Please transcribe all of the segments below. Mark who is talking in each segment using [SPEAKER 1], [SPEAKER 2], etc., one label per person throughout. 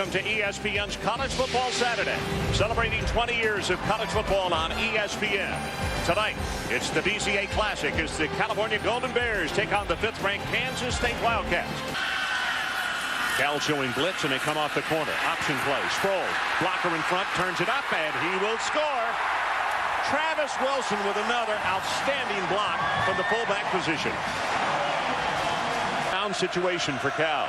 [SPEAKER 1] Welcome to ESPN's College Football Saturday, celebrating 20 years of college football on ESPN. Tonight, it's the BCA Classic as the California Golden Bears take on the 5th-ranked Kansas State Wildcats. Cal showing blitz, and they come off the corner. Option play. Sproles, blocker in front, turns it up, and he will score. Travis Wilson with another outstanding block from the fullback position. Down situation for Cal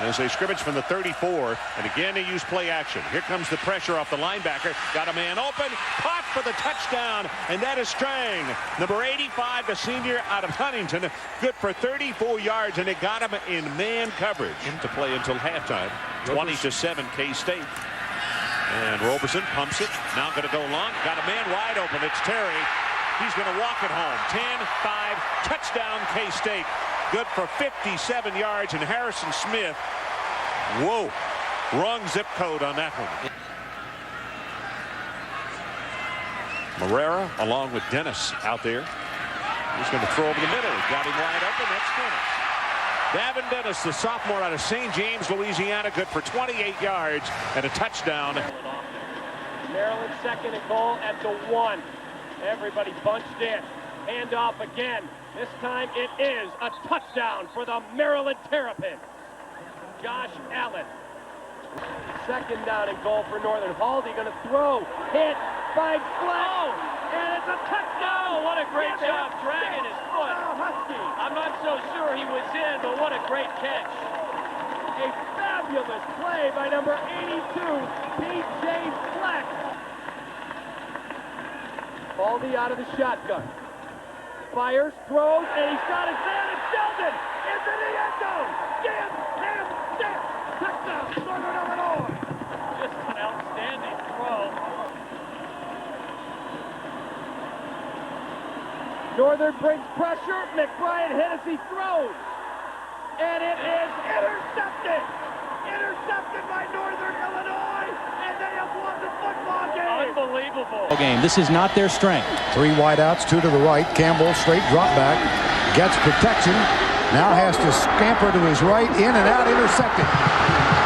[SPEAKER 1] as they scrimmage from the 34, and again they use play action. Here comes the pressure off the linebacker. Got a man open, caught for the touchdown, and that is Strang. Number 85, the senior out of Huntington, good for 34 yards, and they got him in man coverage to play until halftime. 20-7 K-State. And Roberson pumps it. Now going to go long. Got a man wide open. It's Terry. He's going to walk it home. 10-5, touchdown K-State. Good for 57 yards, and Harrison Smith, whoa, wrong zip code on that one. Marrera along with Dennis out there. He's going to throw over the middle. He got him wide open. That's Dennis. Davin Dennis, the sophomore out of St. James, Louisiana, good for 28 yards and a touchdown.
[SPEAKER 2] Maryland second and goal at the 1. Everybody bunched in. Hand off again. This time it is a touchdown for the Maryland Terrapins. Josh Allen. Second down and goal for Northern. Haldy going to throw. Hit by Fleck. And it's a touchdown.
[SPEAKER 3] What a great job dragging his foot. I'm not so sure he was in, but what a great catch.
[SPEAKER 2] A fabulous play by number 82, P.J. Fleck. Haldy out of the shotgun. Fires, throws, and he's got it there, and Sheldon into the end zone. Jam, touchdown, Northern Illinois.
[SPEAKER 3] Just an outstanding throw.
[SPEAKER 2] Northern brings pressure. McBride Hennessy throws, and it is intercepted. Intercepted by Northern Illinois, and they have won the football game.
[SPEAKER 3] Unbelievable.
[SPEAKER 4] This is not their strength.
[SPEAKER 5] 3 wideouts, 2 to the right. Campbell straight drop back, gets protection. Now has to scamper to his right, in and out, intercepted.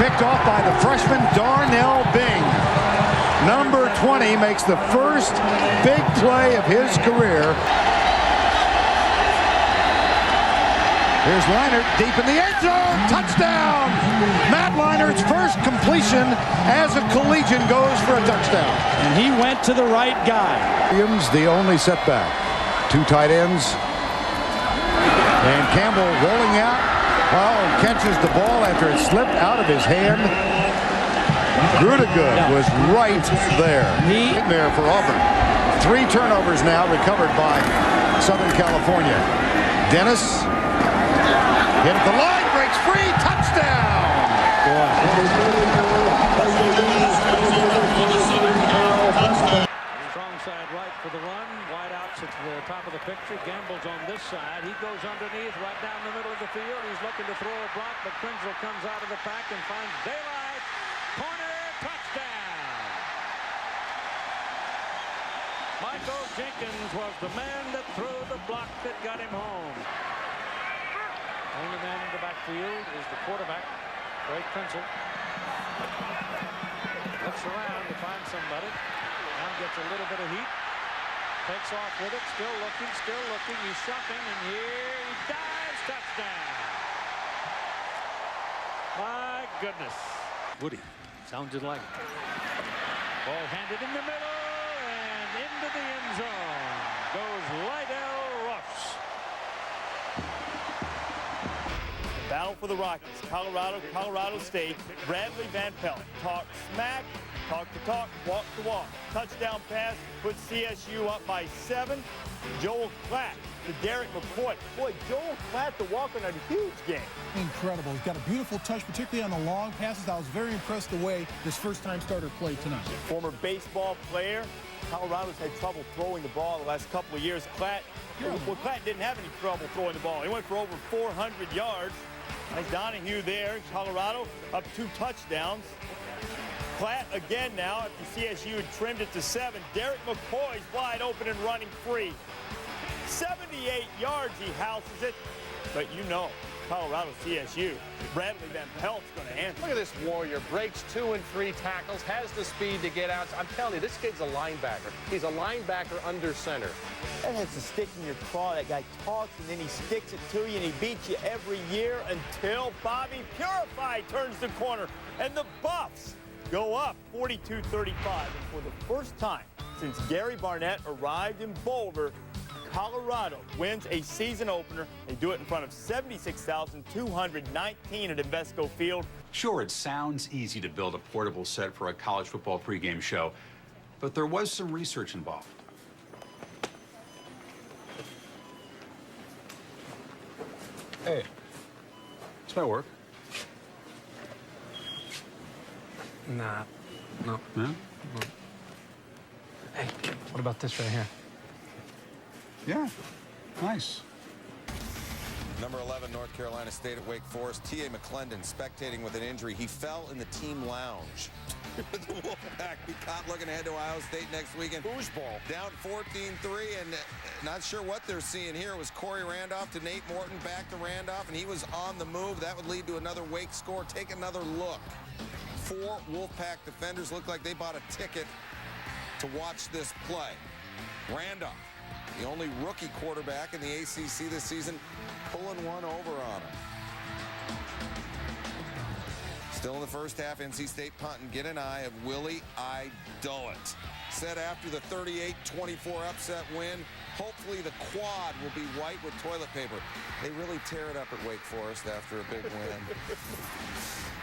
[SPEAKER 5] Picked off by the freshman Darnell Bing. Number 20 makes the first big play of his career. Here's Leinart deep in the end zone. Touchdown! Matt Leinert's first completion as a collegian goes for a touchdown.
[SPEAKER 4] And he went to the right guy.
[SPEAKER 5] Williams, the only setback. 2 tight ends. And Campbell rolling out. Well, catches the ball after it slipped out of his hand. Grudegood was right there. There for Auburn. 3 turnovers now recovered by Southern California. Dennis. Hit at the line, breaks free, touchdown!
[SPEAKER 6] Strong side right for the run, wide outs at the top of the picture. Gamble's on this side. He goes underneath, right down the middle of the field. He's looking to throw a block, but Krenzel comes out of the pack and finds daylight. Corner, touchdown! Michael Jenkins was the man that threw the block that got him home. Only man in the backfield is the quarterback, Greg Krenzel. Looks around to find somebody. Now gets a little bit of heat. Takes off with it. Still looking. He's shopping, and here he dives. Touchdown. My goodness. Woody sounded like it. Ball handed in the middle, and into the end zone goes Lydell Ruffs.
[SPEAKER 7] Battle for the Rockies, Colorado State, Bradley Van Pelt. Talk smack, talk to talk, walk to walk. Touchdown pass puts CSU up by 7. Joel Klatt to Derek McCoy. Boy, Joel Klatt the walk-on a huge game.
[SPEAKER 8] Incredible. He's got a beautiful touch, particularly on the long passes. I was very impressed the way this first-time starter played tonight.
[SPEAKER 7] Former baseball player. Colorado's had trouble throwing the ball the last couple of years. Klatt didn't have any trouble throwing the ball. He went for over 400 yards. Nice Donahue there. Colorado up 2 touchdowns. Klatt again now after CSU had trimmed it to 7. Derek McCoy's wide open and running free. 78 yards he houses it. But you know, Colorado CSU. Bradley Van Pelt's going to answer.
[SPEAKER 9] Look at this Warrior. Breaks 2 and 3 tackles, has the speed to get out. I'm telling you, this kid's a linebacker. He's a linebacker under center.
[SPEAKER 7] That has to stick in your craw. That guy talks, and then he sticks it to you, and he beats you every year until Bobby Purify turns the corner, and the Buffs go up 42-35. And for the first time since Gary Barnett arrived in Boulder, Colorado wins a season opener. They do it in front of 76,219 at Invesco Field.
[SPEAKER 10] Sure, it sounds easy to build a portable set for a college football pregame show, but there was some research involved. Hey, this might work.
[SPEAKER 9] Nah, no.
[SPEAKER 10] Yeah?
[SPEAKER 9] No. Hey, what about this right here?
[SPEAKER 10] Yeah, nice.
[SPEAKER 11] Number 11, North Carolina State at Wake Forest. T.A. McClendon spectating with an injury. He fell in the team lounge. The Wolfpack be caught looking ahead to Ohio State next weekend. Foosball down 14-3, and not sure what they're seeing here. It was Corey Randolph to Nate Morton, back to Randolph, and he was on the move. That would lead to another Wake score. Take another look. 4 Wolfpack defenders look like they bought a ticket to watch this play. Randolph, the only rookie quarterback in the ACC this season, pulling one over on him. Still in the first half, NC State punting. Get an eye of Willie Idolet. Said after the 38-24 upset win, hopefully the quad will be white with toilet paper. They really tear it up at Wake Forest after a big win.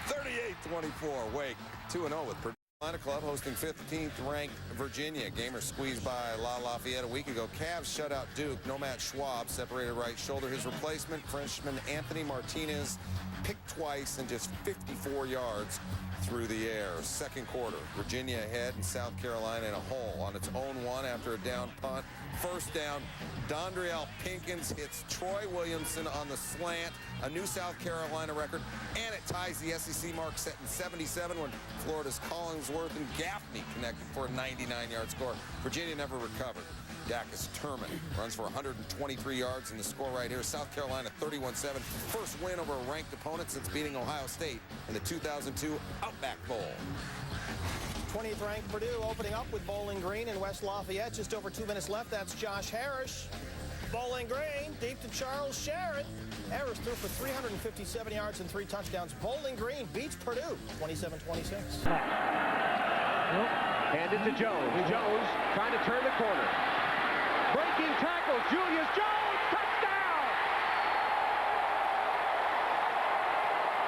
[SPEAKER 11] 38-24, Wake 2-0 with Purdue. Carolina Club hosting 15th ranked Virginia. Gamer squeezed by La Lafayette a week ago. Cavs shut out Duke. No Matt Schwab, separated right shoulder. His replacement, Frenchman Anthony Martinez, picked twice and just 54 yards through the air. Second quarter, Virginia ahead and South Carolina in a hole on its own one after a down punt. First down, Dondriel Pinkins hits Troy Williamson on the slant, a new South Carolina record, and it ties the SEC mark set in 77 when Florida's Collinsworth and Gaffney connected for a 99-yard score. Virginia never recovered. Dacus Turman runs for 123 yards in the score right here. South Carolina 31-7. First win over a ranked opponent since beating Ohio State in the 2002 Outback Bowl.
[SPEAKER 12] 20th ranked Purdue opening up with Bowling Green in West Lafayette. Just over 2 minutes left. That's Josh Harris. Bowling Green deep to Charles Sherritt. Harris threw for 357 yards and 3 touchdowns. Bowling Green beats Purdue 27-26.
[SPEAKER 2] Hand it to Jones. Jones trying to turn the corner. Breaking tackle, Julius Jones, touchdown!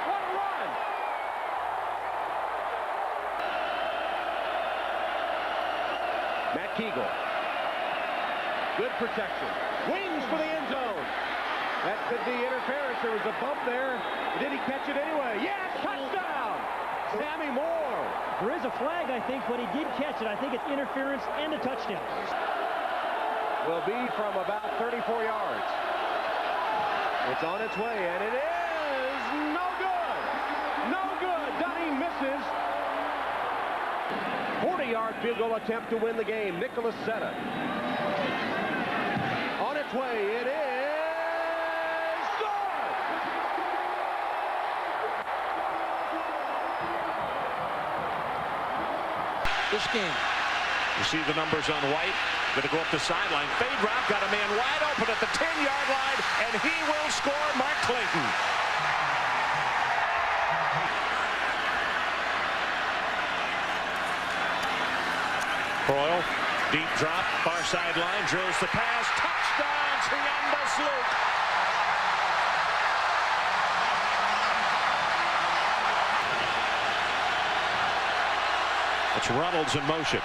[SPEAKER 2] What a run! Matt Kegel. Good protection. Wings for the end zone. That could be interference. There was a bump there. Did he catch it anyway? Yes, touchdown! Sammy Moore.
[SPEAKER 13] There is a flag, I think, but he did catch it. I think it's interference and a touchdown.
[SPEAKER 2] Will be from about 34 yards. It's on its way, and it is no good. No good. Dunning misses. 40-yard field goal attempt to win the game. Nicholas Setta. On its way, it is good.
[SPEAKER 6] This game.
[SPEAKER 1] You see the numbers on White. Going to go up the sideline. Fade route. Got a man wide open at the 10-yard line, and he will score. Mark Clayton. Coyle, deep drop, far sideline, drills the pass. Touchdown, Triandus Luke. It's Reynolds in motion.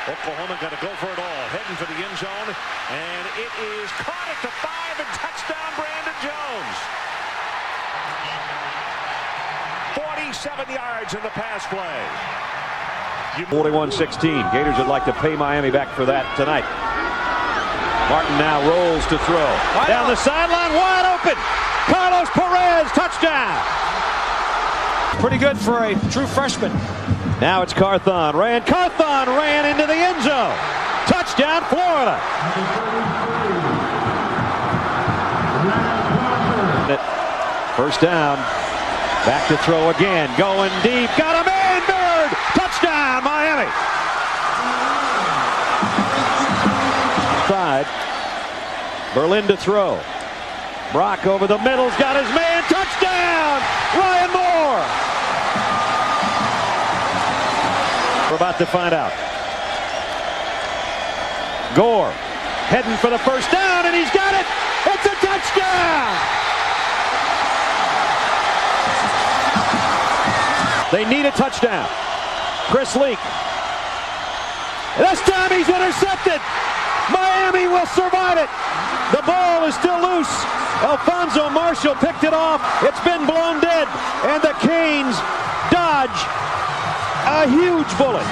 [SPEAKER 1] Oklahoma got to go for it all, heading for the end zone, and it is caught at the 5 and touchdown Brandon Jones. 47 yards in the pass play.
[SPEAKER 14] 41-16. Gators would like to pay Miami back for that tonight. Martin now rolls to throw. Down the sideline, wide open. Carlos Perez, touchdown.
[SPEAKER 4] Pretty good for a true freshman.
[SPEAKER 14] Now it's Carthon. Carthon ran into the end zone. Touchdown, Florida. it. First down. Back to throw again. Going deep. Got a man. Bird. Touchdown, Miami. Side. Berlin to throw. Brock over the middle's got his man. Touchdown. Ryan Moore. We're about to find out. Gore heading for the first down, and he's got it. It's a touchdown. They need a touchdown. Chris Leak. This time he's intercepted. Miami will survive it. The ball is still loose. Alfonso Marshall picked it off. It's been blown dead, and the Canes dodge a huge bullet.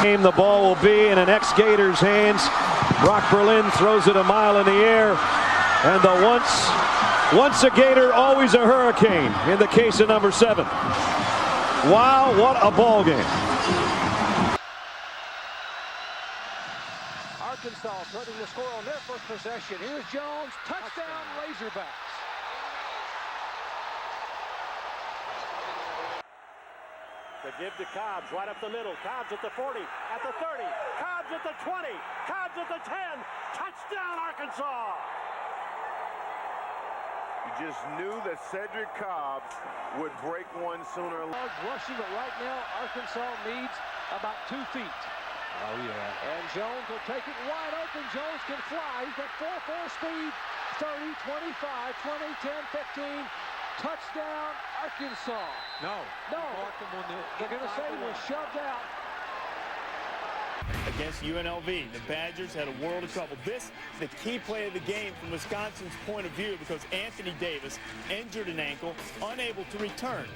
[SPEAKER 14] The ball will be in an ex-Gators hands. Brock Berlin throws it a mile in the air, and the once a Gator, always a Hurricane in the case of number 7. Wow, what a ball game.
[SPEAKER 6] Arkansas threatening to score on their first possession. Here's Jones, touchdown Razorbacks.
[SPEAKER 2] The give to Cobbs, right up the middle. Cobbs at the 40, at the 30, Cobbs at the 20, Cobbs at the 10. Touchdown, Arkansas!
[SPEAKER 15] You just knew that Cedric Cobbs would break one sooner or later.
[SPEAKER 6] Rushing, but right now, Arkansas needs about 2 feet.
[SPEAKER 4] Oh, yeah.
[SPEAKER 6] And Jones will take it wide open. Jones can fly. He's got 4.4 speed. 30, 25, 20, 10, 15. Touchdown, Arkansas.
[SPEAKER 4] No.
[SPEAKER 6] They're going to say he was shoved out.
[SPEAKER 7] Against UNLV, the Badgers had a world of trouble. This is the key play of the game from Wisconsin's point of view because Anthony Davis injured an ankle, unable to return.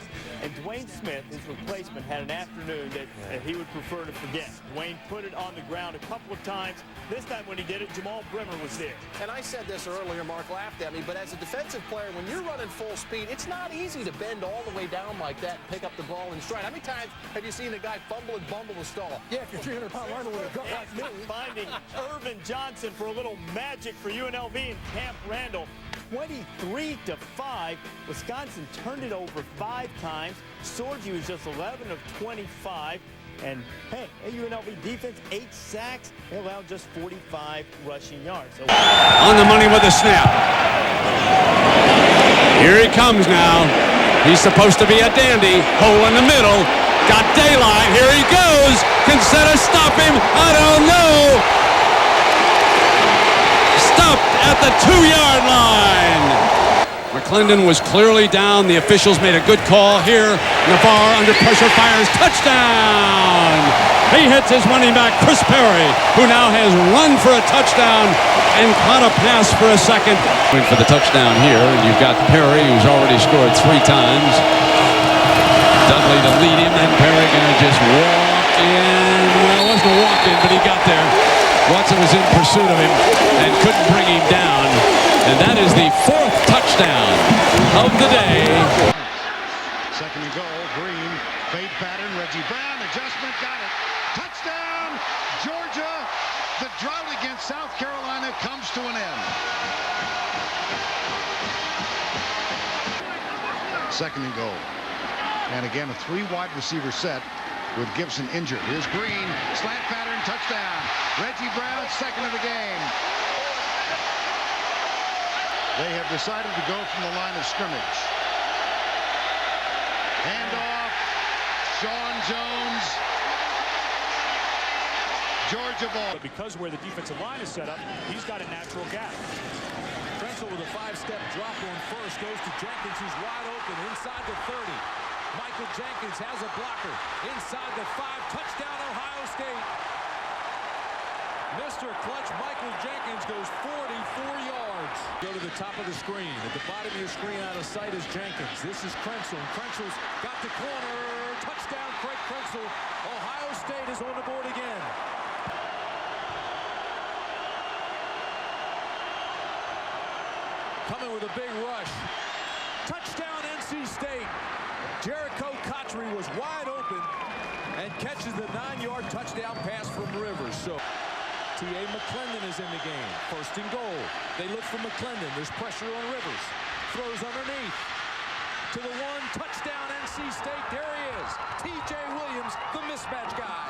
[SPEAKER 7] And Dwayne Smith, his replacement, had an afternoon that he would prefer to forget. Dwayne put it on the ground a couple of times. This time when he did it, Jamal Brimmer was there.
[SPEAKER 12] And I said this earlier, Mark laughed at me, but as a defensive player, when you're running full speed, it's not easy to bend all the way down like that and pick up the ball in stride. How many times have you seen a guy fumble and bumble a stall?
[SPEAKER 8] Yeah, if you're 300-pound lineman with a gut like me.
[SPEAKER 7] Finding Irvin Johnson for a little magic for UNLV and Camp Randall. 23-5. Wisconsin turned it over 5 times. Sorgi was just 11 of 25. And, hey, UNLV defense, 8 sacks. They allowed just 45 rushing yards. So
[SPEAKER 16] on the money with a snap. Here he comes now. He's supposed to be a dandy. Hole in the middle. Got daylight. Here he goes. Can Seta stop him? I don't know. Stopped at the 2-yard line. McClendon was clearly down. The officials made a good call here. Navarre under pressure fires. Touchdown. He hits his running back, Chris Perry, who now has run for a touchdown and caught a pass for a second. For the touchdown here, you've got Perry, who's already scored 3 times. Dudley to lead him, and Perry gonna just walk in. Well, it wasn't a walk-in, but he got there. Watson was in pursuit of him and couldn't bring him down. And that is the 4th touchdown of the day.
[SPEAKER 5] Second and goal, Green, fade pattern, Reggie Brown, adjustment, got it. Touchdown, Georgia. The drought against South Carolina comes to an end. Second and goal. And again, a 3 wide receiver set with Gibson injured. Here's Green, slant pattern, touchdown. Reggie Brown, second of the game. They have decided to go from the line of scrimmage. Handoff, Sean Jones. Georgia ball.
[SPEAKER 17] But because where the defensive line is set up, he's got a natural gap. Trensel with a 5-step drop on first goes to Jenkins, who's wide open inside the 30. Michael Jenkins has a blocker inside the 5. Touchdown, Ohio State. Mr. Clutch Michael Jenkins goes 44 yards. Go to the top of the screen. At the bottom of your screen out of sight is Jenkins. This is Krenzel. Krenzel's got the corner. Touchdown, Craig Krenzel. Ohio State is on the board again. Coming with a big rush. Touchdown, NC State. Jericho Cotchery was wide open and catches the 9-yard touchdown pass from Rivers. So T.A. McClendon is in the game. First and goal. They look for McClendon. There's pressure on Rivers. Throws underneath. To the one. Touchdown, NC State. There he is. T.J. Williams, the mismatch guy.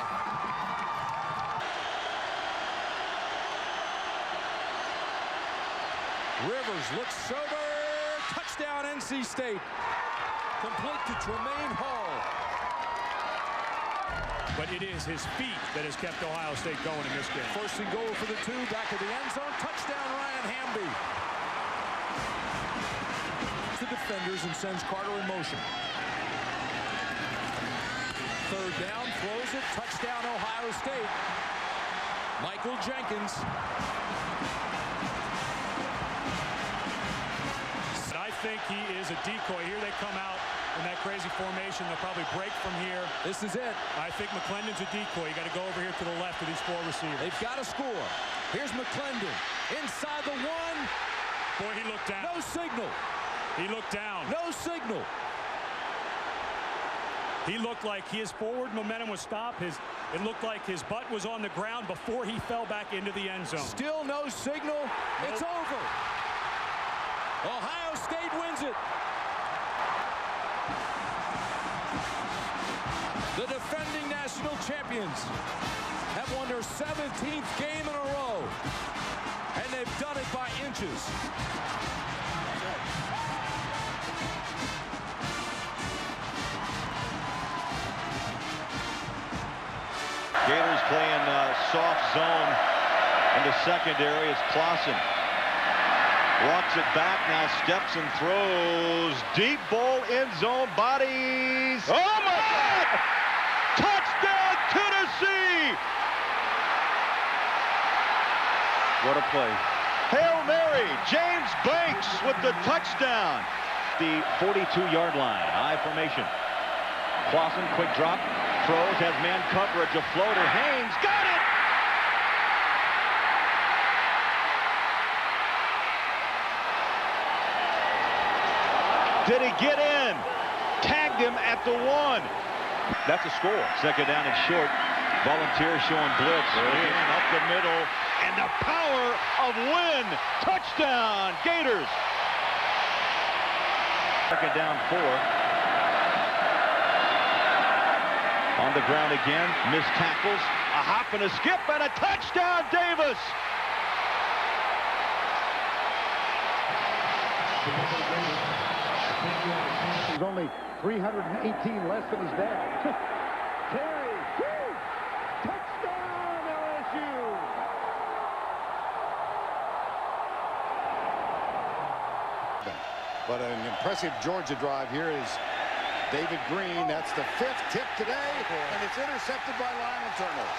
[SPEAKER 17] Rivers looks sober. Touchdown, NC State. Complete to Tremaine Hall.
[SPEAKER 18] But it is his feet that has kept Ohio State going in this game.
[SPEAKER 17] First and goal for the 2, back of the end zone. Touchdown, Ryan Hamby. The defenders and sends Carter in motion. Third down, throws it. Touchdown, Ohio State. Michael Jenkins.
[SPEAKER 18] I think he is a decoy. Here they come out in that crazy formation. They'll probably break from here.
[SPEAKER 17] This is it.
[SPEAKER 18] I think McClendon's a decoy. You got to go over here to the left of these 4 receivers.
[SPEAKER 17] They've got to score. Here's McClendon. Inside the 1.
[SPEAKER 18] Boy, he looked down.
[SPEAKER 17] No signal.
[SPEAKER 18] He looked down.
[SPEAKER 17] No signal.
[SPEAKER 18] He looked like his forward momentum was stopped. It looked like his butt was on the ground before he fell back into the end zone.
[SPEAKER 17] Still no signal. Nope. It's over. Ohio State wins it. The defending national champions have won their 17th game in a row, and they've done it by inches.
[SPEAKER 14] Gators playing soft zone in the secondary. It's Clausen. Walks it back, now steps and throws. Deep ball, end zone, bodies. Oh my God! Touchdown, Tennessee! What a play. Hail Mary, James Banks with the touchdown. The 42-yard line, I formation. Clausen, quick drop, throws, has man coverage, a floater. Haynes got it! Did he get in? Tagged him at the 1. That's a score. Second down and short. Volunteers showing blitz. Again, up the middle. And the power of Wynn. Touchdown, Gators. Second down 4. On the ground again. Missed tackles. A hop and a skip and a touchdown, Davis.
[SPEAKER 5] He's only 318 less than his dad. Terry, touchdown LSU! But an impressive Georgia drive here is David Green. That's the 5th tip today, and it's intercepted by Lionel Turner.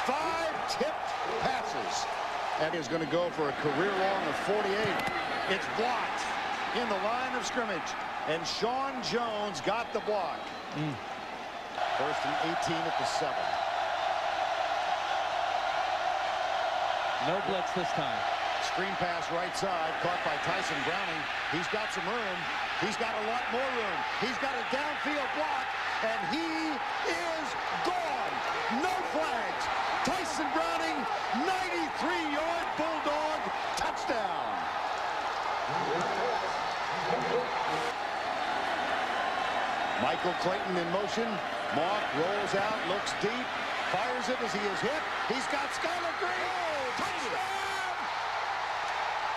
[SPEAKER 5] 5 tipped passes. That is going to go for a career long of 48. It's blocked in the line of scrimmage, and Sean Jones got the block. First and 18 at the 7.
[SPEAKER 6] No blitz this time.
[SPEAKER 5] Screen pass right side, caught by Tyson Browning. He's got some room. He's got a lot more room. He's got a downfield block, and he is gone. No flags. Tyson Browning, 93-yard Bulldog touchdown. Michael Clayton in motion. Mock rolls out, looks deep, fires it as he is hit. He's got Skylar Green. Touchdown!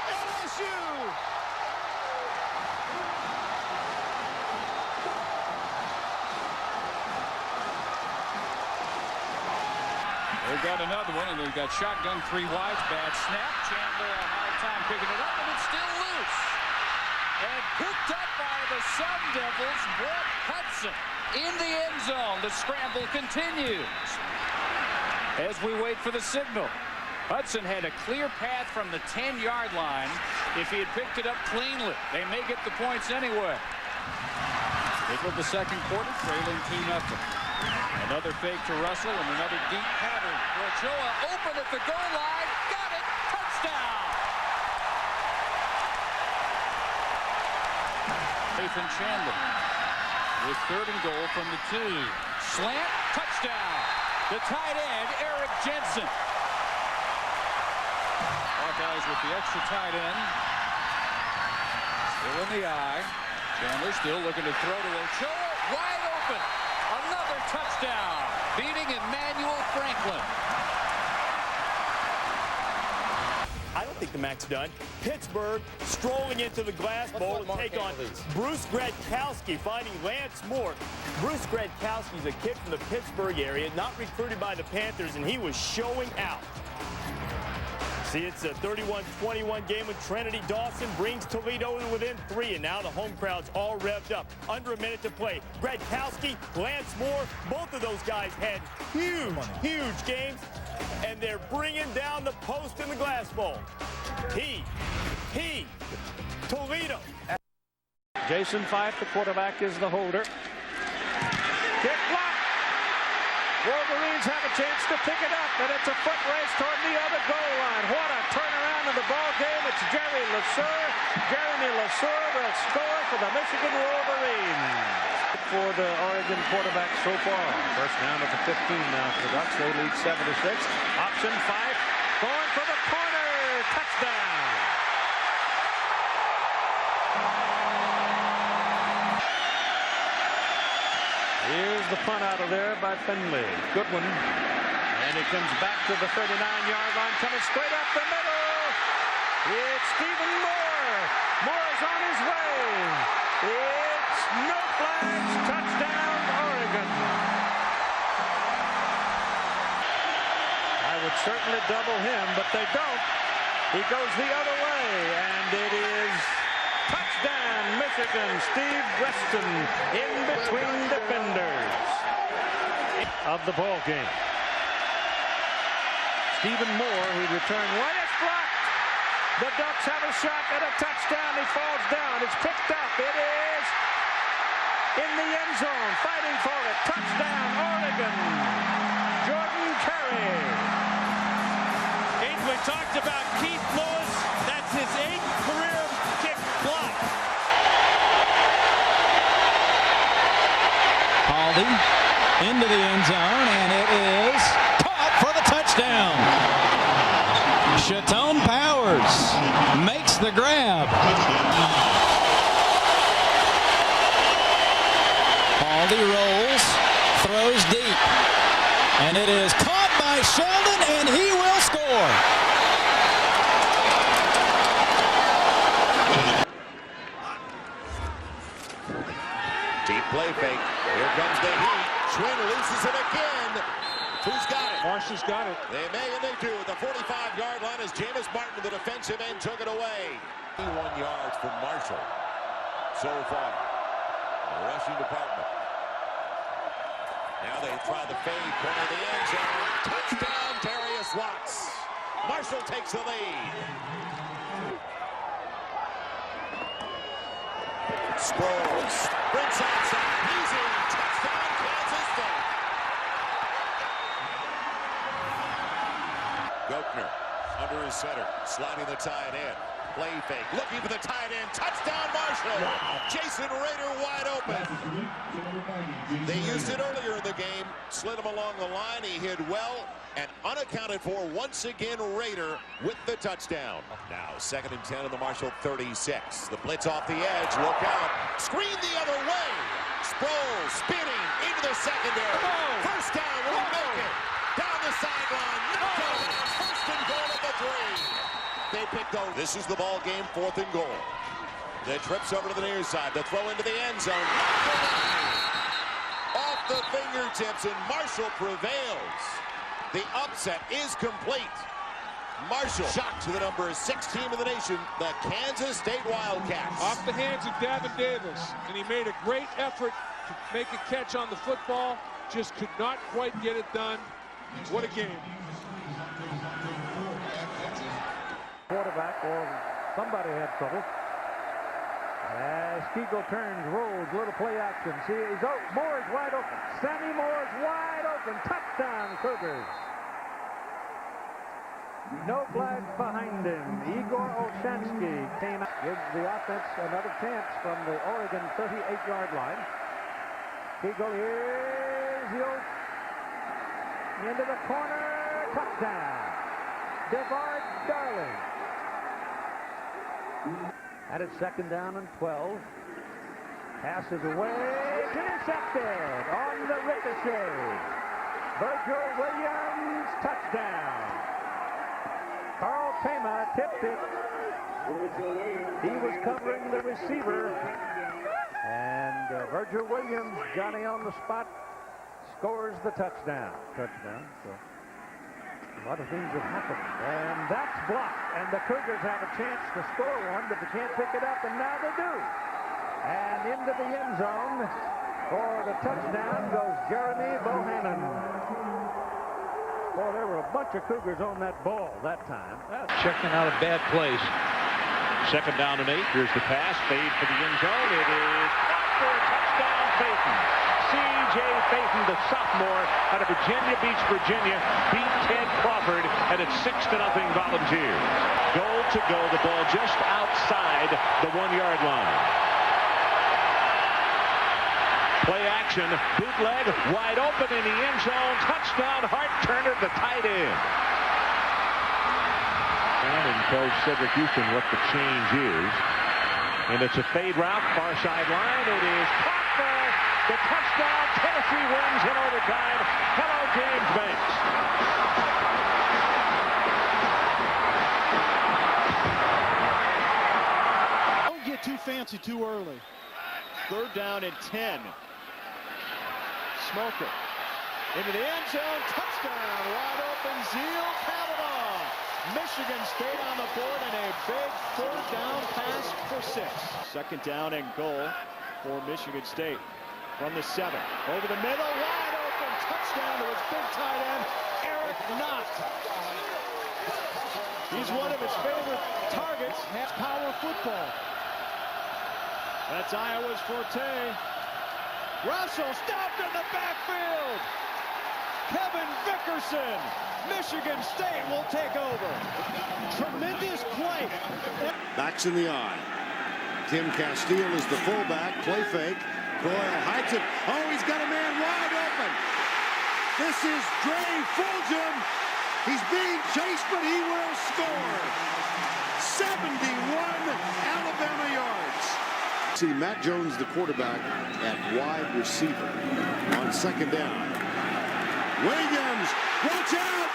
[SPEAKER 5] LSU!
[SPEAKER 19] They've got another one, and they've got shotgun 3 wides. Bad snap. Chandler a hard time picking it up, and it's still loose. And picked up by the Sun Devils, Brett Hudson in the end zone. The scramble continues as we wait for the signal. Hudson had a clear path from the 10-yard line. If he had picked it up cleanly, they may get the points anyway. Middle of the second quarter, trailing 2-0. Another fake to Russell and another deep pattern. Ochoa open at the goal line. Got it. Touchdown. Nathan Chandler with 3rd and goal from the 2. Slant. Touchdown. The tight end, Eric Jensen. Buckeyes with the extra tight end. Still in the eye. Chandler still looking to throw to Ochoa. Wide open. Another touchdown. Beating Emmanuel Franklin.
[SPEAKER 7] I don't think the Mac's done. Pittsburgh strolling into the Glass Bowl to take on Bruce Gradkowski, finding Lance Moore. Bruce Gradkowski is a kid from the Pittsburgh area, not recruited by the Panthers, and he was showing out. See, it's a 31-21 game with Trinity Dawson brings Toledo within 3, and now the home crowd's all revved up. Under a minute to play. Gradkowski, Lance Moore, both of those guys had huge games, and they're bringing down the post in the Glass Bowl. Toledo.
[SPEAKER 6] Jason Fife, the quarterback, is the holder. Kick block. Wolverines have a chance to pick it up, and it's a foot race toward the other goal line. What a turnaround in the ball game. It's Jeremy Lesur. Jeremy Lesur will score for the Michigan Wolverines. For the Oregon quarterback so far. First down of the 15 now for the Ducks. They lead 7-6. Option 5. Going for the corner. Touchdown. Here's the punt out of there by Finley. Good one. And he comes back to the 39-yard line, coming straight up the middle. It's Stephen Moore. Moore's on his way. It's no flags. Touchdown, Oregon. I would certainly double him, but they don't. He goes the other way, and it is touchdown, Michigan. Steve Weston in between defenders of the ball game. Stephen Moore, who returned one, it's blocked. The Ducks have a shot at a touchdown. He falls down. It's picked up. It is in the end zone, fighting for it. Touchdown, Oregon. Jordan Carey.
[SPEAKER 3] We talked about Keith Lewis. That's his 8th career kick block.
[SPEAKER 17] Haldy into the end zone, and it is caught for the touchdown. Chatone Powers makes the grab. Haldy rolls, throws deep, and it is caught by Sheldon, and he will score.
[SPEAKER 1] Deep play fake. Here comes the heat. Schwinn loses it again. Who's got it?
[SPEAKER 18] Marshall's got it.
[SPEAKER 1] They may and they do. The 45-yard line as Jameis Martin, the defensive end, took it away. 21 yards for Marshall so far. The rushing department. Now they try the fade, corner of the end zone. Touchdown, Darius Watts. Marshall takes the lead. Sproles sprints outside. He's in. Touchdown, Kansas State. Gochner under his center, sliding the tight end. Play fake, looking for the tight end. Touchdown, Marshall. Jason Rader wide open. They used it earlier in the game. Slid him along the line. He hid well and unaccounted for once again. Rader with the touchdown. Now 2nd and 10 on the Marshall 36. The blitz off the edge. Look out. Screen the other way. Sproles spinning into the secondary. First down. Will he make it? Down the sideline. Knocked out. First and goal at the 3. They picked over. This is the ball game, 4th and goal. The trips over to the near side. The throw into the end zone. Off the fingertips, and Marshall prevails. The upset is complete. Marshall shot to the number 6 team in the nation, the Kansas State Wildcats.
[SPEAKER 17] Off the hands of Davin Davis, and he made a great effort to make a catch on the football. Just could not quite get it done. What a game.
[SPEAKER 6] Quarterback or somebody had trouble. As Kegel turns, rolls, little play action. See, he's Moore's wide open. Sammy Moore's wide open. Touchdown, Cougars. No flags behind him. Igor Olshansky came out. Gives the offense another chance from the Oregon 38-yard line. Kegel, here's the into the corner. Touchdown. DeVard Darling. At its 2nd down and 12. Passes away. Intercepted on the ricochet. Virgil Williams, touchdown. Carl Tama tipped it. He was covering the receiver. And Virgil Williams, Johnny on the spot, scores the touchdown. So a lot of things have happened. And that's blocked. And the Cougars have a chance to score one, but they can't pick it up, and now they do. And into the end zone for the touchdown goes Jeremy Bohannon. Boy, there were a bunch of Cougars on that ball that time.
[SPEAKER 4] Checking out a bad place.
[SPEAKER 1] 2nd down and 8. Here's the pass. Fade for the end zone. It is caught for a touchdown, Peyton. C.J. Peyton, the sophomore out of Virginia Beach, Virginia, beat Ted Crawford, and it's 6-0 Volunteers. Goal to go. The ball just outside the 1-yard line. Play action, bootleg, wide open in the end zone. Touchdown, Hart Turner, the tight end. And tells Cedric Houston what the change is. And it's a fade route, far sideline. It is caught for the touchdown. Tennessee wins in overtime. Hello, James Banks.
[SPEAKER 8] Don't get too fancy too early.
[SPEAKER 18] 3rd down and 10. Smoker into the end zone. Touchdown. Wide open. Zeal Kavanaugh. Michigan State on the board and a big 3rd down pass for 6. 2nd down and goal for Michigan State. From the 7. Over the middle. Wide open. Touchdown to his big tight end, Eric Knott. He's one of his favorite targets. Has power football. That's Iowa's forte. Russell stopped in the backfield. Kevin Vickerson. Michigan State will take over. Tremendous play.
[SPEAKER 5] Backs in the eye. Tim Castile is the fullback. Play fake. Croyle hides it. Oh, he's got a man wide open. This is Dre Fulgham. He's being chased, but he will score. 71 Alabama yards. See Matt Jones, the quarterback, at wide receiver on 2nd down. Williams, watch out!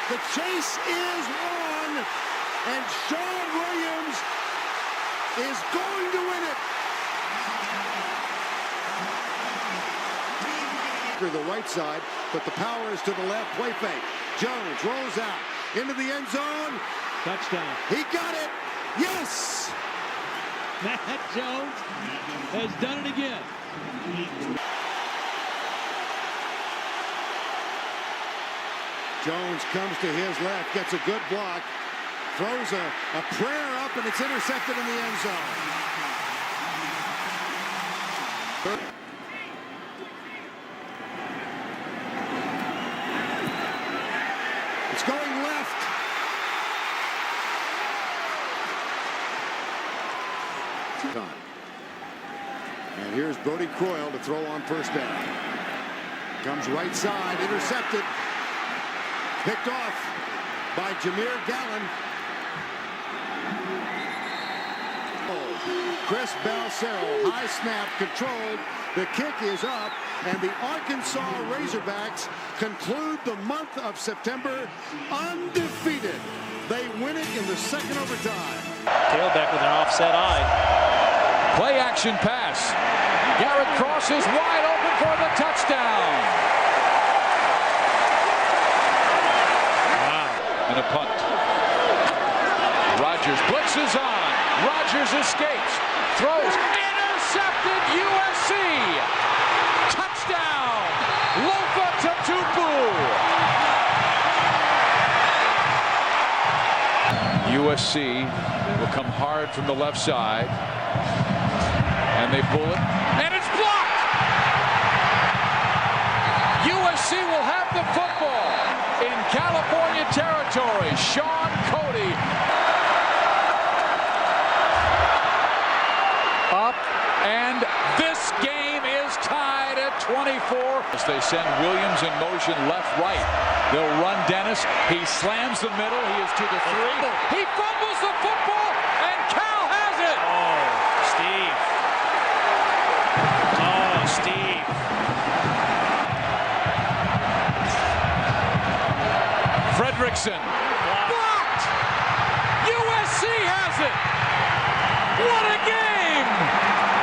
[SPEAKER 5] The chase is on, and Sean Williams is going to win it. To the right side, but the power is to the left. Play fake. Jones rolls out into the end zone.
[SPEAKER 4] Touchdown.
[SPEAKER 5] He got it. Yes.
[SPEAKER 4] Matt Jones has done it again.
[SPEAKER 5] Jones comes to his left, gets a good block, throws a prayer up, and it's intercepted in the end zone. It's going left. And here's Brody Croyle to throw on 1st down. Comes right side, intercepted. Picked off by Jameer Gallen. Chris Balsero, high snap, controlled. The kick is up, and the Arkansas Razorbacks conclude the month of September undefeated. They win it in the 2nd overtime.
[SPEAKER 3] Tailback with an offset eye. Play action pass. Garrett Cross is wide open for the touchdown. And a punt. Rodgers blitzes on. Rodgers escapes. Throws. Intercepted. USC. Touchdown. Lofa Tatupu. USC will come hard from the left side. And they pull it. And it's blocked. USC will have the football in California territory. Sean Cody. Up, and this game is tied at 24. As they send Williams in motion left-right. They'll run Dennis. He slams the middle. He is to the 3. He fumbles the football, and Cal Jackson. Blocked! USC has it! What a game!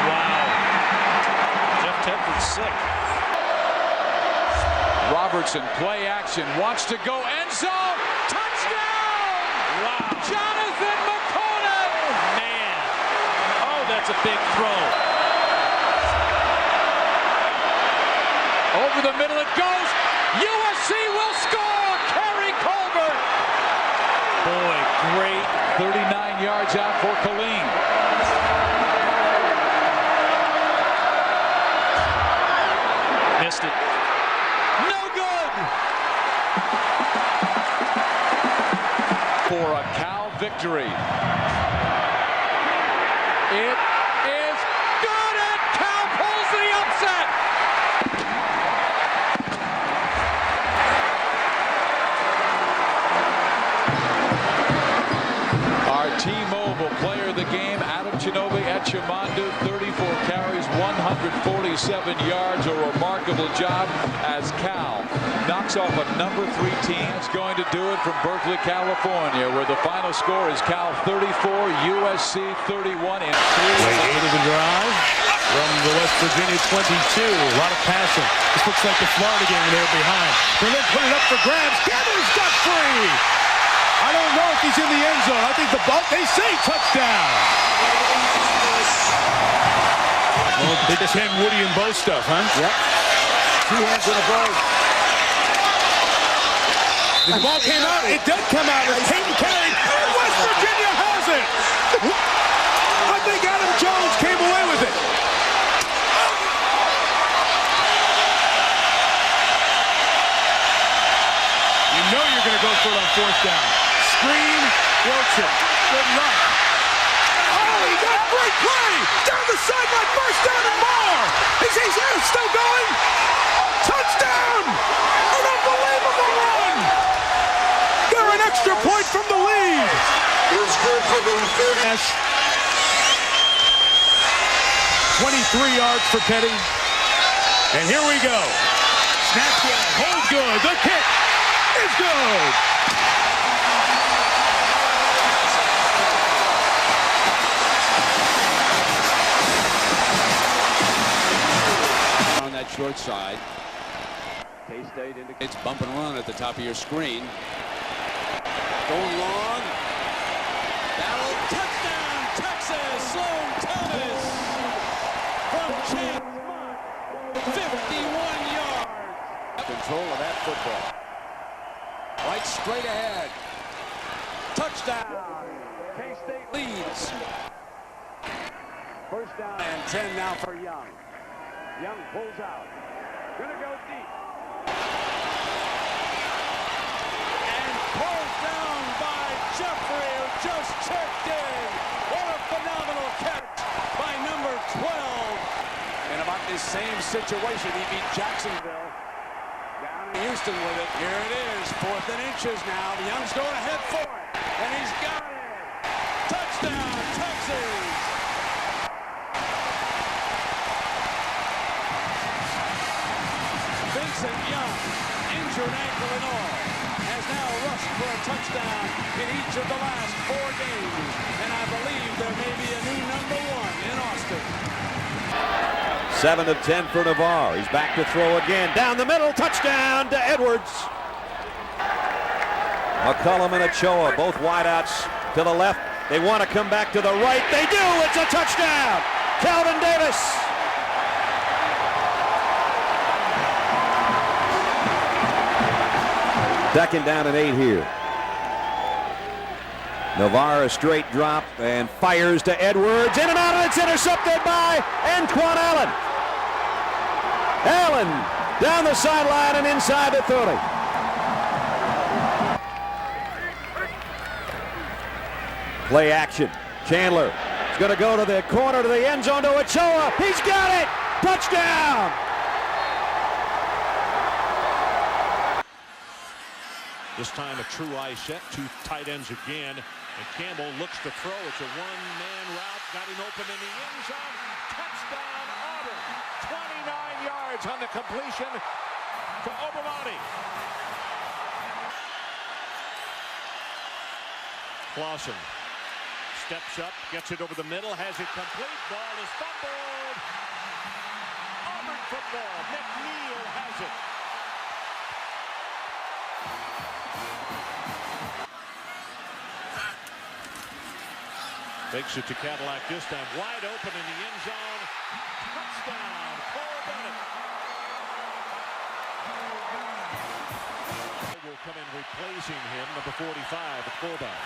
[SPEAKER 17] Wow. Jeff Tedford's sick.
[SPEAKER 3] Robertson, play action, wants to go end zone. Touchdown!
[SPEAKER 17] Wow.
[SPEAKER 3] Jonathan McConan!
[SPEAKER 17] Man. Oh, that's a big throw.
[SPEAKER 3] Over the middle it goes. USC will score! Kerry Colbert!
[SPEAKER 17] Boy, great.
[SPEAKER 3] 39 yards out for Colleen.
[SPEAKER 17] Missed it.
[SPEAKER 3] No good! For a Cal victory. It is good, and Cal pulls the upset! Our T-Mobile player of the game, Adam Chinobi at Chimandu, 34 carries, 147 yards, a remarkable job as Cal knocks off a number 3 team. It's going to do it from Berkeley, California, where the final score is Cal 34, USC 31. And
[SPEAKER 20] way 8 of the drive from the West Virginia 22. A lot of passing. This looks like the Florida game when they're behind. Berlin put it up for grabs. Gathers got free. I don't know if he's in the end zone. I think the ball, they say touchdown. Well, Big Ten Woody and Bo stuff, huh?
[SPEAKER 14] Yep. 2 hands in a bow.
[SPEAKER 20] The ball came out. It did come out. It's Peyton carried. And West Virginia has it. I think Adam Jones came away with it. You know you're going to go for it on 4th down. Screen, Wilson. Good luck. Oh, he got a great play. Down the sideline, first down and more. Is he still going? Touchdown! An unbelievable run. They're an extra point from the lead. It's good for the 23 yards for Petty. And here we go. Snap good. Hold good. The kick is good.
[SPEAKER 16] On that short side. K-State indicates bump and run at the top of your screen. Going long. Battle, touchdown, Texas, Sloan Thomas from Chance Mock, 51 yards. Control of that football. Right straight ahead. Touchdown. K-State leads. First down and 10 now for Young. Young pulls out. Gonna go deep. And pulled down by Jeffrey, who just checked in. What a phenomenal catch by number 12. In about this same situation, he beat Jacksonville. Down in Houston with it. Here it is. 4th and inches now. The Young's going ahead for it. And he's got it. Touchdown, Texas. Vincent Young, injured ankle and all, has now rushed for a touchdown in each of the last 4 games. And I believe there may be a new number 1 in Austin.
[SPEAKER 14] 7 of 10 for Navarre. He's back to throw again. Down the middle, touchdown to Edwards. McCullum and Ochoa, both wideouts to the left. They want to come back to the right. They do. It's a touchdown. Calvin Davis. Second down and 8 here. Navarre, a straight drop and fires to Edwards. In and out, and it's intercepted by Anquan Allen. Allen down the sideline and inside the 30. Play action. Chandler is going to go to the corner to the end zone to Ochoa. He's got it. Touchdown.
[SPEAKER 1] This time a true eye set, 2 tight ends again, and Campbell looks to throw. It's a one-man route, got him open in the end zone. Touchdown, Auburn. 29 yards on the completion to Obamani. Clausen steps up, gets it over the middle, has it complete. Ball is fumbled. Auburn football. McNeil has it. Takes it to Cadillac this time. Wide open in the end zone. Touchdown, Cole Bennett. Will come in replacing him, number 45 at fullback.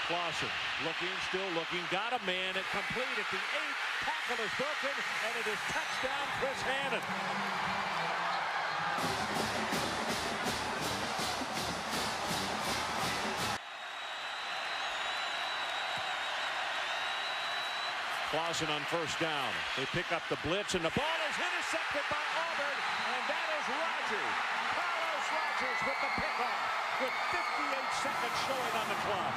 [SPEAKER 1] Clausen looking, still looking, got a man at complete at the 8. Tackle is broken, and it is touchdown, Chris Hannon. Clausen on first down. They pick up the blitz, and the ball is intercepted by Auburn, and that is Rogers. Carlos Rogers with the pickoff, with 58 seconds showing on the clock.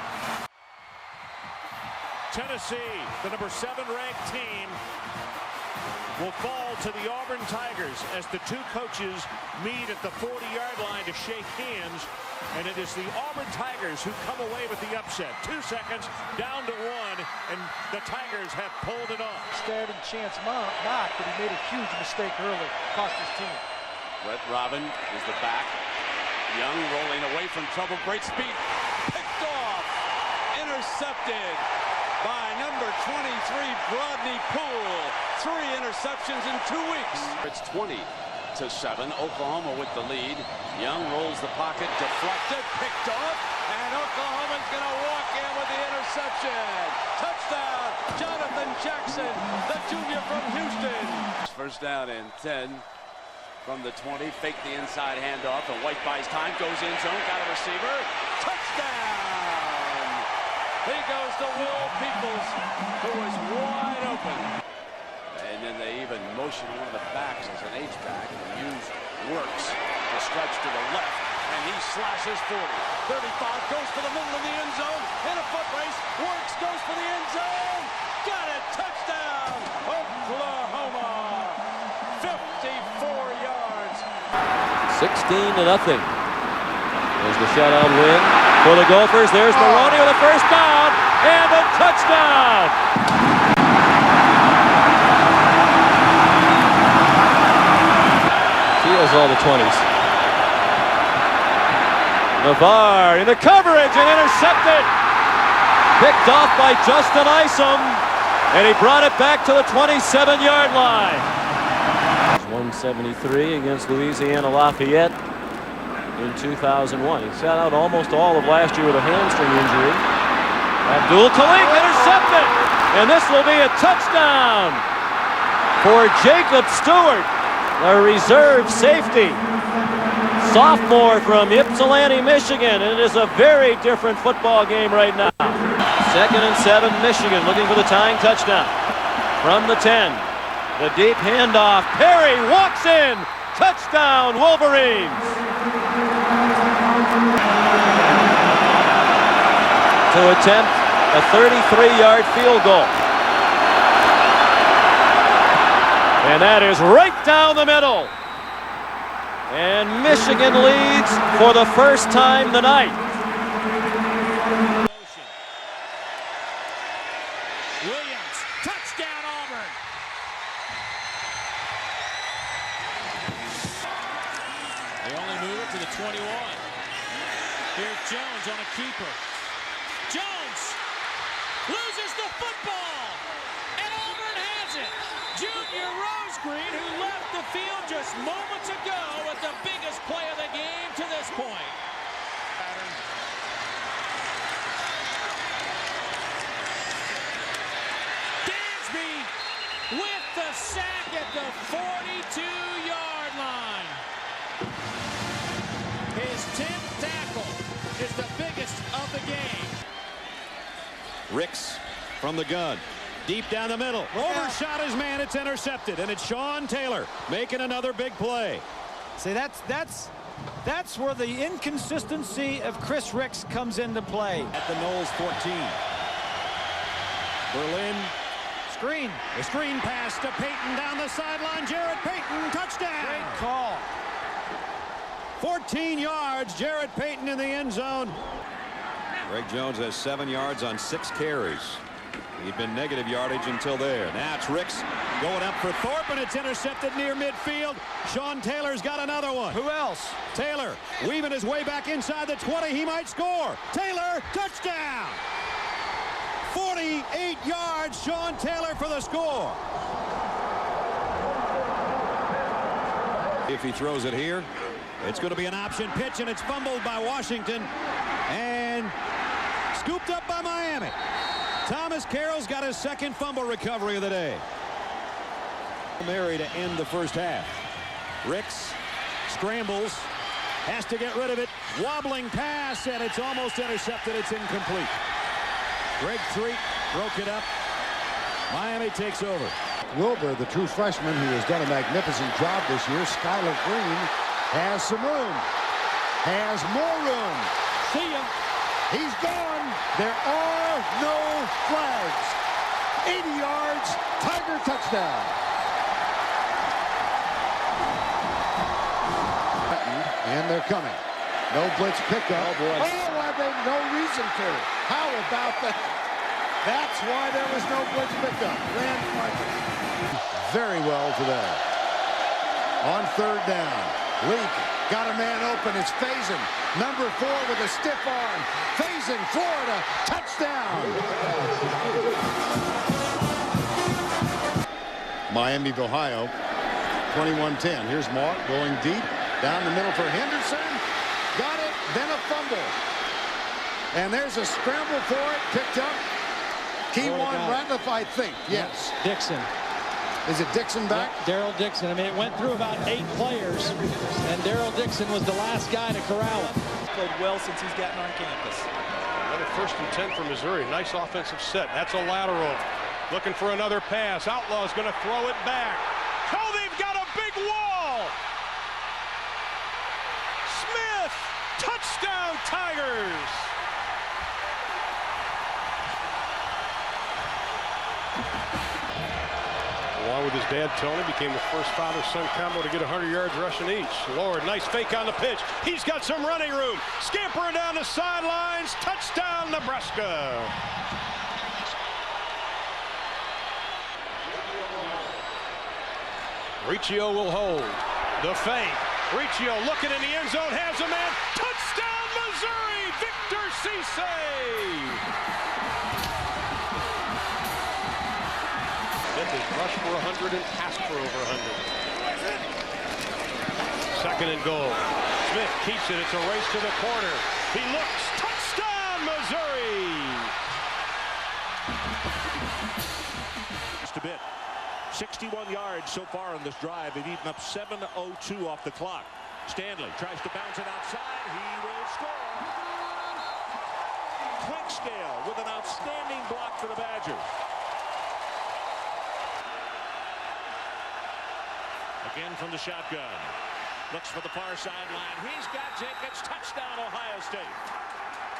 [SPEAKER 1] Tennessee, the number 7 ranked team, will fall to the Auburn Tigers as the two coaches meet at the 40-yard line to shake hands. And it is the Auburn Tigers who come away with the upset. 2 seconds, down to 1, and the Tigers have pulled it off.
[SPEAKER 4] Stared and Chance Mock, but he made a huge mistake early. Cost his team.
[SPEAKER 16] Brett Robin is the back. Young rolling away from trouble. Great speed. Picked off. Intercepted by number 23, Brodney Poole. 3 interceptions in 2 weeks. It's 20-7. Oklahoma with the lead. Young rolls the pocket, deflected, picked off, and Oklahoma's going to walk in with the interception. Touchdown, Jonathan Jackson, the junior from Houston. First down and 10 from the 20. Fake the inside handoff, and White buys time, goes in zone, got a receiver. Touchdown! He goes to Will Peoples, who was wide open. And then they even motion one of the backs as an H-back and use Works to stretch to the left, and he slashes 40. 35 goes for the middle of the end zone. In a foot race, Works goes for the end zone. Got it! Touchdown! Oklahoma! 54 yards.
[SPEAKER 14] 16-0. There's the shutout win for the Gophers. There's Maroney with the first down and a touchdown. Feels all the 20s. Navarre in the coverage and intercepted. Picked off by Justin Isom, and he brought it back to the 27-yard line. 173 against Louisiana Lafayette in 2001. He sat out almost all of last year with a hamstring injury. Abdul Khalik intercepted, and this will be a touchdown for Jacob Stewart, a reserve safety, sophomore from Ypsilanti, Michigan. And it is a very different football game right now. 2nd and 7, Michigan looking for the tying touchdown. From the 10, the deep handoff. Perry walks in. Touchdown, Wolverines. To attempt a 33-yard field goal. And that is right down the middle. And Michigan leads for the first time tonight.
[SPEAKER 17] Williams, touchdown Auburn. They only move it to the 21. Here's Jones on a keeper. Jones loses the football, and Auburn has it. Junior Rosegreen, who left the field just moments ago with the biggest play of the game to this point. Dansby with the sack at the 42-yard line. His 10th tackle is the biggest of the game.
[SPEAKER 4] Ricks from the gun. Deep down the middle. Overshot his man. It's intercepted. And it's Sean Taylor making another big play.
[SPEAKER 21] See, that's where the inconsistency of Chris Ricks comes into play.
[SPEAKER 4] At the Knowles 14. Berlin.
[SPEAKER 21] Screen.
[SPEAKER 4] The screen pass to Payton down the sideline. Jarrett Payton, touchdown.
[SPEAKER 21] Great call.
[SPEAKER 4] 14 yards. Jarrett Payton in the end zone. Greg Jones has 7 yards on 6 carries. He'd been negative yardage until there. Now it's Ricks going up for Thorpe, and it's intercepted near midfield. Sean Taylor's got another one.
[SPEAKER 21] Who else?
[SPEAKER 4] Taylor weaving his way back inside the 20. He might score. Taylor, touchdown! 48 yards, Sean Taylor for the score. If he throws it here, it's going to be an option pitch, and it's fumbled by Washington and scooped up by Miami. Thomas Carroll's got his second fumble recovery of the day. Mary to end the first half. Ricks scrambles, has to get rid of it. Wobbling pass, and it's almost intercepted. It's incomplete. Greg Treat broke it up. Miami takes over.
[SPEAKER 5] Wilbur, the true freshman who has done a magnificent job this year. Skylar Green has some room. Has more room.
[SPEAKER 21] See him.
[SPEAKER 5] He's gone. There are no flags. 80 yards. Tiger touchdown. And they're coming. No blitz pickup. Oh, boy. Oh, I think no reason to. How about that? That's why there was no blitz pickup. Rand Michael. Very well today. On third down. Leak got a man open. It's Faison. Number 4 with a stiff arm. Faison, Florida. Touchdown. Miami of Ohio. 21-10. Here's Mark going deep. Down the middle for Henderson. Got it. Then a fumble. And there's a scramble for it. Picked up. Keywan Ratliff, I think. Yes.
[SPEAKER 21] Dixon.
[SPEAKER 5] Is it Dixon back?
[SPEAKER 21] Daryl Dixon. I mean, it went through about 8 players, and Daryl Dixon was the last guy to corral it.
[SPEAKER 9] Played well since he's gotten on campus.
[SPEAKER 22] Another 1st and 10 for Missouri. Nice offensive set. That's a lateral. Looking for another pass. Outlaw's going to throw it back. Oh, they've got a big wall. Smith. Touchdown, Tigers. Along with his dad, Tony, became the first father-son combo to get 100 yards rushing each. Lord, nice fake on the pitch. He's got some running room. Scampering down the sidelines. Touchdown, Nebraska. Riccio will hold. The fake. Riccio looking in the end zone. Has a man. Touchdown, Missouri. Victor Cisse. Rush for 100 and pass for over 100. 2nd and goal. Smith keeps it. It's a race to the corner. He looks. Touchdown, Missouri.
[SPEAKER 1] Just a bit. 61 yards so far on this drive. They've eaten up 7:02 off the clock. Stanley tries to bounce it outside. He will score. Clinkscale with an outstanding block for the Badgers. Again from the shotgun. Looks for the far sideline. He's got Jenkins. Touchdown, Ohio State.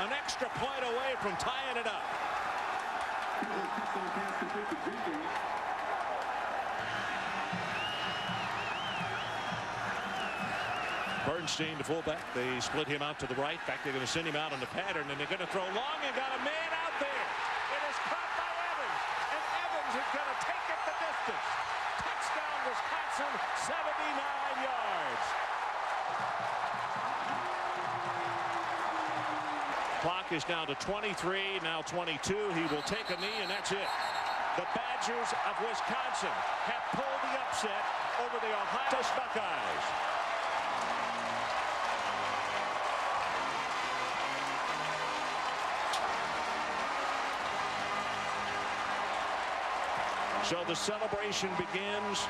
[SPEAKER 1] An extra point away from tying it up. Bernstein, the fullback. They split him out to the right. In fact, they're going to send him out on the pattern, and they're going to throw long and got a man out there. It is caught by Evans, and Evans is going to take it the distance. Touchdown, Wisconsin, 79 yards. Clock is down to 23, now 22. He will take a knee, and that's it. The Badgers of Wisconsin have pulled the upset over the Ohio Buckeyes. So the celebration begins.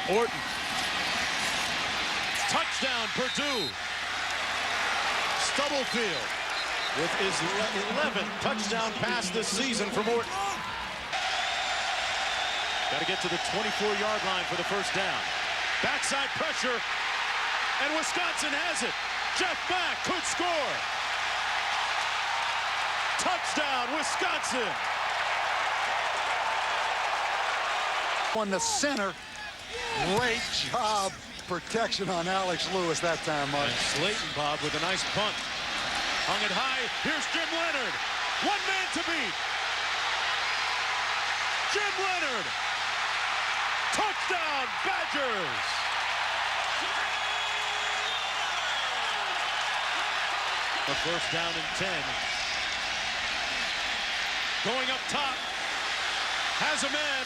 [SPEAKER 20] Orton. Touchdown, Purdue. Stubblefield with his 11th touchdown pass this season from Orton. Got to get to the 24-yard line for the first down. Backside pressure, and Wisconsin has it. Jeff Mack could score. Touchdown, Wisconsin.
[SPEAKER 5] On the center, Great job protection on Alex Lewis that time, Mark.
[SPEAKER 17] And Slayton, Bob, with a nice punt. Hung it high. Here's Jim Leonard. One man to beat. Jim Leonard. Touchdown, Badgers. A first down and 10. Going up top. Has a man.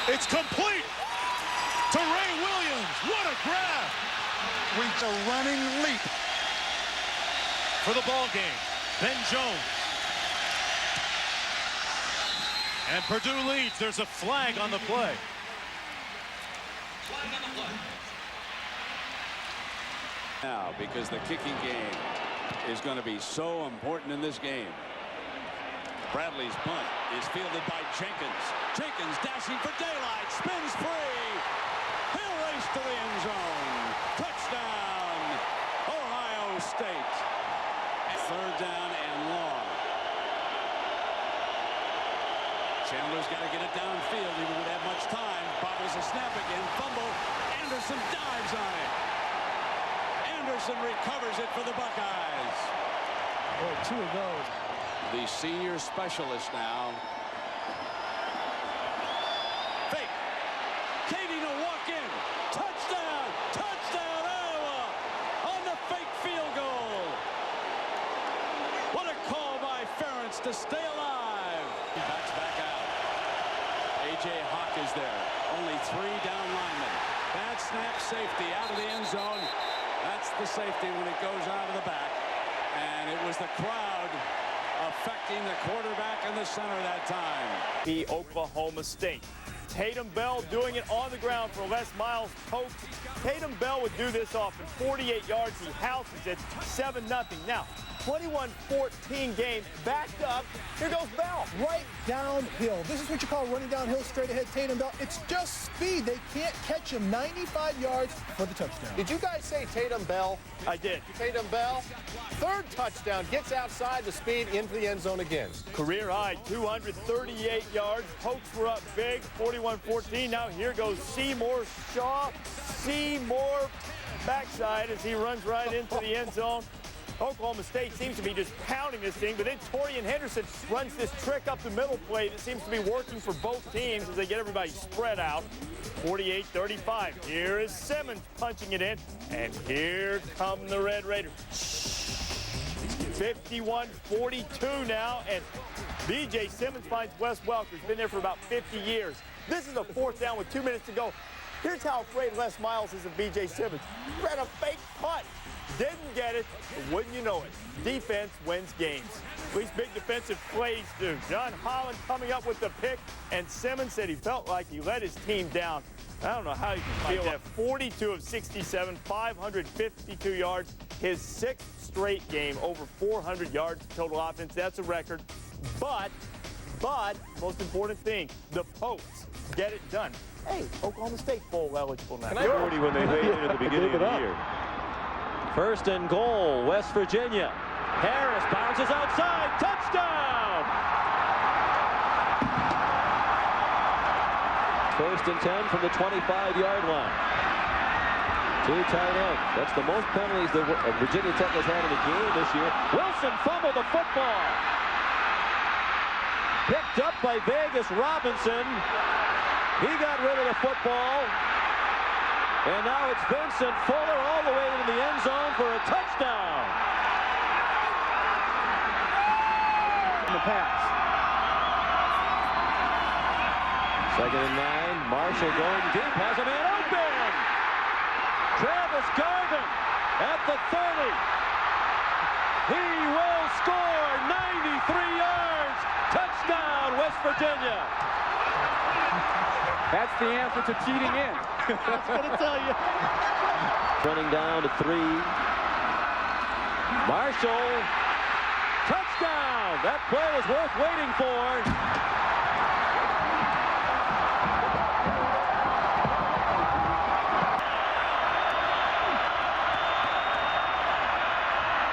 [SPEAKER 17] It's complete to Ray Williams. What a grab.
[SPEAKER 5] Reach a running leap
[SPEAKER 17] For the ball game, Ben Jones. And Purdue leads. There's a flag on the play.
[SPEAKER 3] Now, because the kicking game is going to be so important in this game. Bradley's punt is fielded by Jenkins. Jenkins dashing for daylight, spins free. He'll race to the end zone. Touchdown, Ohio State. Third down and long. Chandler's got to get it downfield. He won't have much time. Bobbles a snap again. Fumble. Anderson dives on it. Anderson recovers it for the Buckeyes.
[SPEAKER 21] Boy, two of those.
[SPEAKER 3] The senior specialist now. Fake. Katie to walk in. Touchdown. Touchdown, Iowa. On the fake field goal. What a call by Ferentz to stay alive. He backs back out. A.J. Hawk is there. Only 3 down linemen. Bad snap, safety out of the end zone. That's the safety when it goes out of the back. And it was the crowd affecting the quarterback in the center that time.
[SPEAKER 7] The Oklahoma State. Tatum Bell doing it on the ground for Les Miles. Tatum Bell would do this often. 48 yards. He houses it. 7-0. Now, 21-14 game backed up. Here goes Bell.
[SPEAKER 8] Right downhill. This is what you call running downhill straight ahead. Tatum Bell. It's just speed. They can't catch him. 95 yards for the touchdown.
[SPEAKER 12] Did you guys say Tatum Bell?
[SPEAKER 7] I did.
[SPEAKER 12] Tatum Bell, third touchdown, gets outside the speed into the end zone again.
[SPEAKER 7] Career high, 238 yards. Pokes were up big, 41-14. Now here goes Seymour Shaw. Seymour backside as he runs right into the end zone. Oklahoma State seems to be just pounding this thing, but then Torian Henderson runs this trick up the middle play that seems to be working for both teams as they get everybody spread out. 48-35. Here is Simmons punching it in, and here come the Red Raiders. 51-42 now, and B.J. Simmons finds Wes Welker. He's been there for about 50 years. This is a fourth down with 2 minutes to go. Here's how afraid Les Miles is of B.J. Simmons. He ran a fake punt. Didn't get it, but wouldn't you know it? Defense wins games. At least big defensive plays do. John Holland coming up with the pick, and Simmons said he felt like he let his team down. I don't know how you can feel that. 42 of 67, 552 yards. His 6th straight game, over 400 yards total offense. That's a record. But, most important thing, the Pokes get it done. Hey, Oklahoma State bowl eligible now.
[SPEAKER 14] 40 when they made it at the beginning of the year. First and goal, West Virginia. Harris bounces outside. Touchdown! First and 10 from the 25-yard line. 2 tight ends. That's the most penalties that Virginia Tech has had in a game this year. Wilson fumbled the football. Picked up by Vegas Robinson. He got rid of the football. And now it's Vincent Fuller all the way into the end zone for a touchdown.
[SPEAKER 21] The pass.
[SPEAKER 14] Second and 9. Marshall going deep. Has a man open. Travis Garvin at the 30. He will score 93 yards. Touchdown, West Virginia.
[SPEAKER 21] That's the answer to cheating in.
[SPEAKER 14] I was going to tell you. Running down to 3. Marshall. Touchdown. That play was worth waiting for.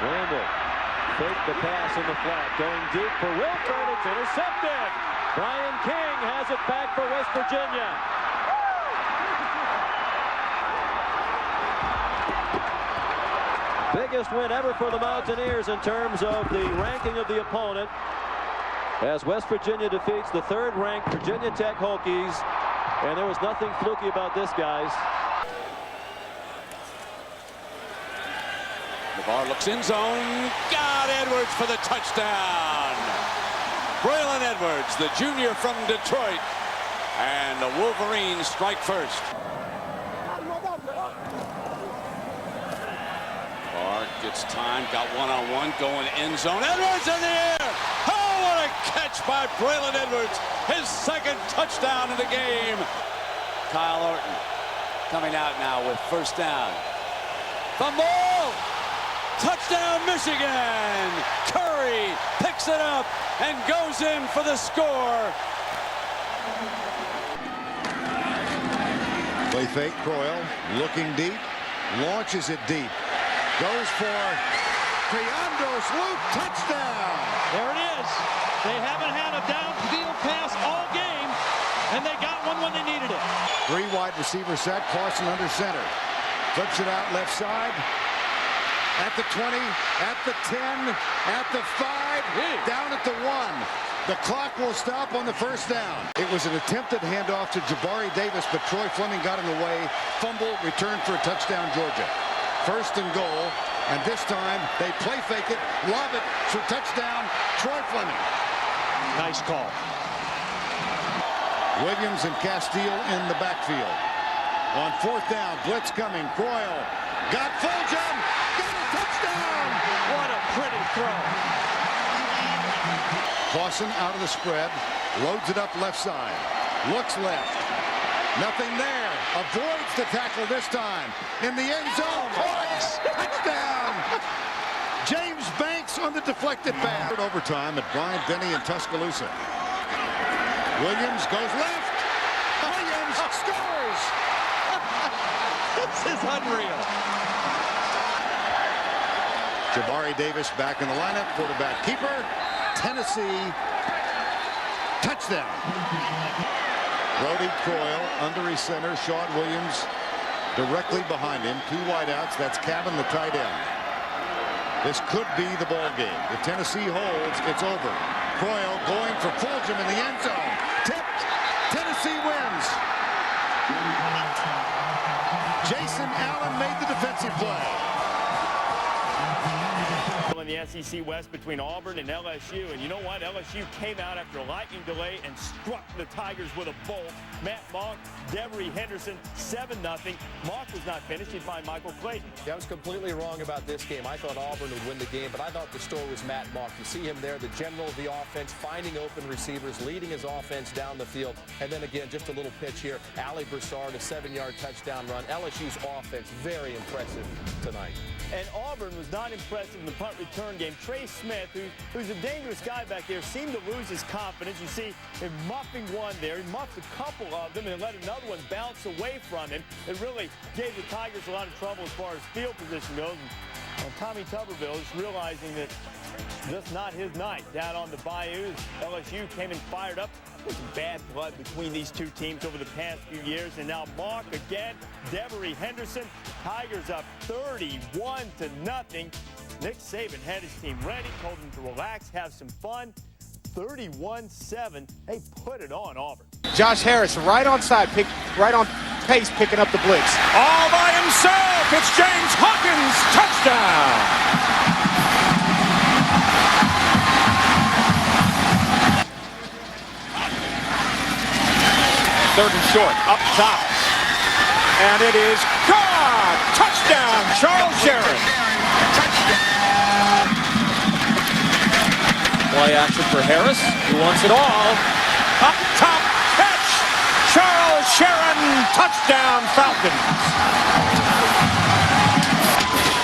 [SPEAKER 14] Randall. Fake the pass in the flat. Going deep for Wilford. It's intercepted. Brian King has it back for West Virginia. Biggest win ever for the Mountaineers in terms of the ranking of the opponent, as West Virginia defeats the third-ranked Virginia Tech Hokies, and there was nothing fluky about this, guys.
[SPEAKER 16] LeVar looks in zone. Got Edwards for the touchdown. Braylon Edwards, the junior from Detroit, and the Wolverines strike first. LeVar gets time, got one-on-one, going end zone. Edwards in the air. Oh, what a catch by Braylon Edwards. His second touchdown in the game. Kyle Orton coming out now with first down. Fumble. Touchdown, Michigan! Curry picks it up and goes in for the score.
[SPEAKER 5] Play fake, Croyle looking deep, launches it deep, goes for Keandre Sloop, touchdown!
[SPEAKER 21] There it is. They haven't had a downfield pass all game, and they got one when they needed it.
[SPEAKER 5] 3 wide receiver set, Carson under center, flips it out left side. At the 20, at the 10, at the 5, down at the 1. The clock will stop on the first down. It was an attempted handoff to Jabari Davis, but Troy Fleming got in the way. Fumble, return for a touchdown, Georgia. First and goal, and this time they play fake it, lob it for touchdown, Troy Fleming.
[SPEAKER 21] Nice call.
[SPEAKER 5] Williams and Castile in the backfield. On fourth down, blitz coming, Croyle got Fulgham, got a touchdown!
[SPEAKER 21] What a pretty throw.
[SPEAKER 5] Clausen out of the spread, loads it up left side, looks left, nothing there, avoids the tackle this time, in the end zone, touchdown! James Banks on the deflected pass. Overtime at Bryant Denny in Tuscaloosa. Williams goes left, Williams scores!
[SPEAKER 21] This is unreal.
[SPEAKER 5] Jabari Davis back in the lineup, quarterback keeper, Tennessee, touchdown. Brody Croyle under his center, Sean Williams directly behind him, 2 wideouts, that's Cabin the tight end. This could be the ball game. If Tennessee holds, it's over. Croyle going for Fulgham in the end zone, tipped, Tennessee wins. Jason Allen made the defensive play.
[SPEAKER 7] In the SEC West between Auburn and LSU, and you know what? LSU came out after a lightning delay and struck the Tigers with a bolt. Matt Monk, Devery Henderson, 7-0. Monk was not finished. He'd find Michael Clayton.
[SPEAKER 12] I was completely wrong about this game. I thought Auburn would win the game, but I thought the story was Matt Monk. You see him there, the general of the offense, finding open receivers, leading his offense down the field. And then again, just a little pitch here. Ali Broussard, a 7-yard touchdown run. LSU's offense, very impressive tonight.
[SPEAKER 7] And Auburn was not impressive in the punt return game. Trey Smith, who's a dangerous guy back there, seemed to lose his confidence. You see him muffing one there. He muffed a couple of them and let another one bounce away from him. It really gave the Tigers a lot of trouble as far as field position goes. And Tommy Tuberville is realizing that just not his night down on the Bayou. LSU came in fired up. There's some bad blood between these two teams over the past few years. And now Monk again, Devery Henderson. Tigers up 31-0. Nick Saban had his team ready, told them to relax, have some fun. 31-7. They put it on Auburn.
[SPEAKER 10] Josh Harris right on pace, picking up the blitz. All by himself, it's James Hawkins, touchdown! Third and short, up top. And it is caught! Touchdown, Charles Sheridan. Play action for Harris, who wants it all. Up top, catch! Charles Sheridan, touchdown, Falcons.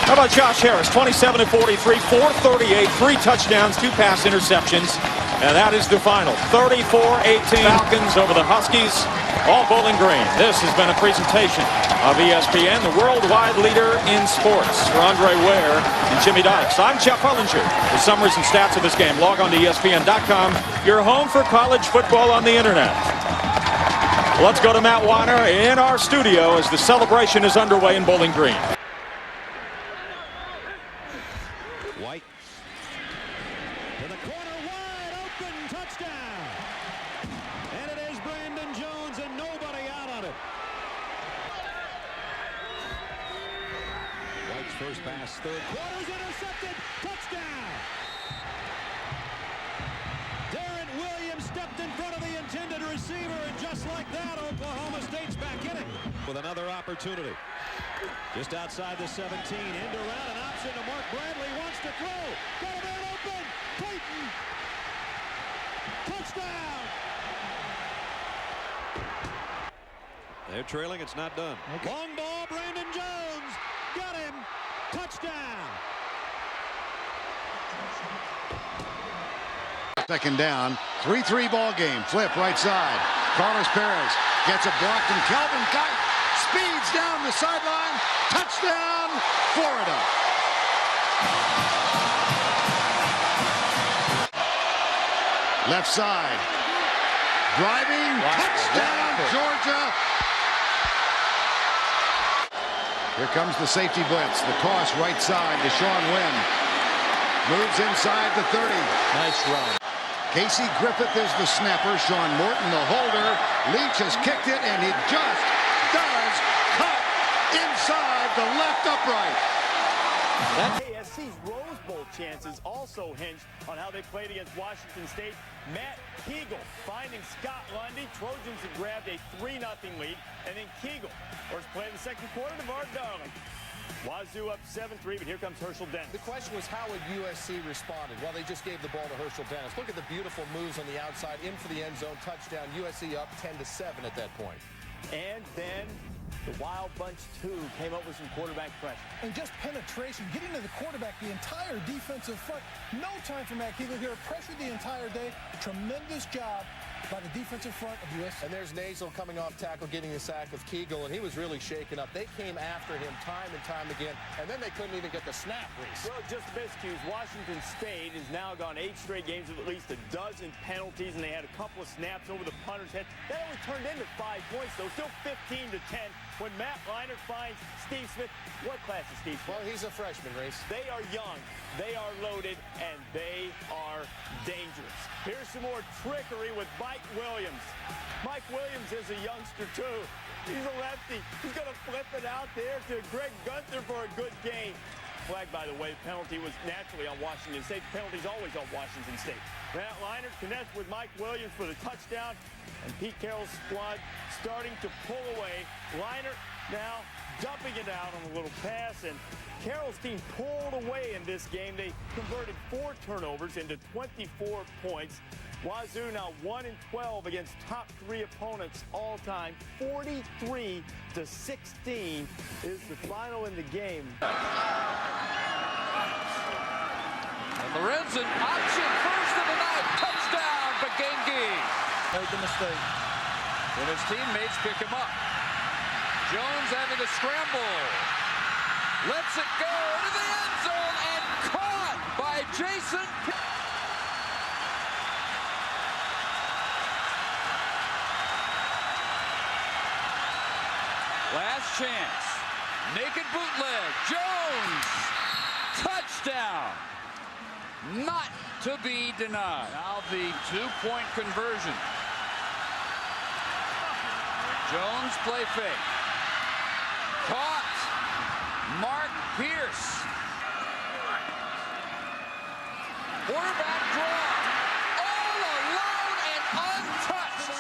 [SPEAKER 10] How about Josh Harris? 27-43, 438, 3 touchdowns, 2 pass interceptions. And that is the final. 34-18 Falcons over the Huskies. All Bowling Green. This has been a presentation of ESPN, the worldwide leader in sports. For Andre Ware and Jimmy Dykes, I'm Jeff Hullinger. The summaries and stats of this game, log on to ESPN.com. Your home for college football on the internet. Let's go to Matt Weiner in our studio as the celebration is underway in Bowling Green.
[SPEAKER 4] White. To the corner, wide open, touchdown. And it is Brandon Jones and nobody out on it. White's first pass, third quarter's intercepted, touchdown. Darren Williams stepped in front of the intended receiver, and just like that, Oklahoma State's back in it. With another opportunity. Just outside the 17, end around, an option to Mark Bradley, wants to throw. Got a man open, Clayton. Touchdown. They're trailing, it's not done. Okay. Long ball, Brandon Jones. Got him. Touchdown.
[SPEAKER 5] Second down, 3-3 ball game. Flip right side. Carlos Perez gets it blocked, and Calvin Kite speeds down the sideline. Touchdown, Florida. Left side. Driving. Touchdown, Georgia. Here comes the safety blitz. The toss right side to Sean Wynn. Moves inside the 30.
[SPEAKER 10] Nice run.
[SPEAKER 5] Casey Griffith is the snapper. Sean Morton the holder. Leach has kicked it, and it just does cut inside the left upright.
[SPEAKER 7] That KSC's Rose Bowl chances also hinged on how they played against Washington State. Matt Kegel finding Scott Lundy. Trojans had grabbed a 3-0 lead, and then Kegel, of course, playing the second quarter to Mark Darling. Wazoo up 7-3, but here comes Herschel Dennis.
[SPEAKER 12] The question was, how would USC responded? Well, they just gave the ball to Herschel Dennis. Look at the beautiful moves on the outside, in for the end zone, touchdown. USC up 10-7 at that point.
[SPEAKER 7] And then the Wild Bunch 2 came up with some quarterback pressure.
[SPEAKER 8] And just penetration, getting to the quarterback, the entire defensive front. No time for Matt Kegel here. Pressured the entire day. Tremendous job by the defensive front of USC.
[SPEAKER 12] And there's Nazel coming off tackle, getting the sack of Kegel, and he was really shaken up. They came after him time and time again, and then they couldn't even get the snap, Reese.
[SPEAKER 7] Well, just miscues. Washington State has now gone 8 straight games with at least a dozen penalties, and they had a couple of snaps over the punter's head. That only turned into 5 points, though. Still 15-10 when Matt Leinart finds Steve Smith. What class is Steve Smith?
[SPEAKER 12] Well, he's a freshman, Reese.
[SPEAKER 7] They are young, they are loaded, and they are dangerous. Here's some more trickery with Mike Williams. Mike Williams is a youngster, too. He's a lefty. He's going to flip it out there to Greg Gunther for a good gain. Flag, by the way, the penalty was naturally on Washington State. The penalty's always on Washington State. Matt Leinart connects with Mike Williams for the touchdown, and Pete Carroll's squad starting to pull away. Leinart now dumping it out on a little pass, and Carroll's team pulled away in this game. They converted 4 turnovers into 24 points. Wazoo now 1-12 against top 3 opponents all time. 43-16 is the final in the game.
[SPEAKER 3] And Lorenzen, option first of the night, touchdown, Bagengi.
[SPEAKER 6] Made the mistake.
[SPEAKER 3] And his teammates pick him up. Jones having to scramble. Lets it go to the end zone and caught by Jason. Last chance. Naked bootleg. Jones. Touchdown. Not to be denied. Now the 2-point conversion. Jones play fake. Caught. Mark Pierce. Quarterback draw. All alone and untouched.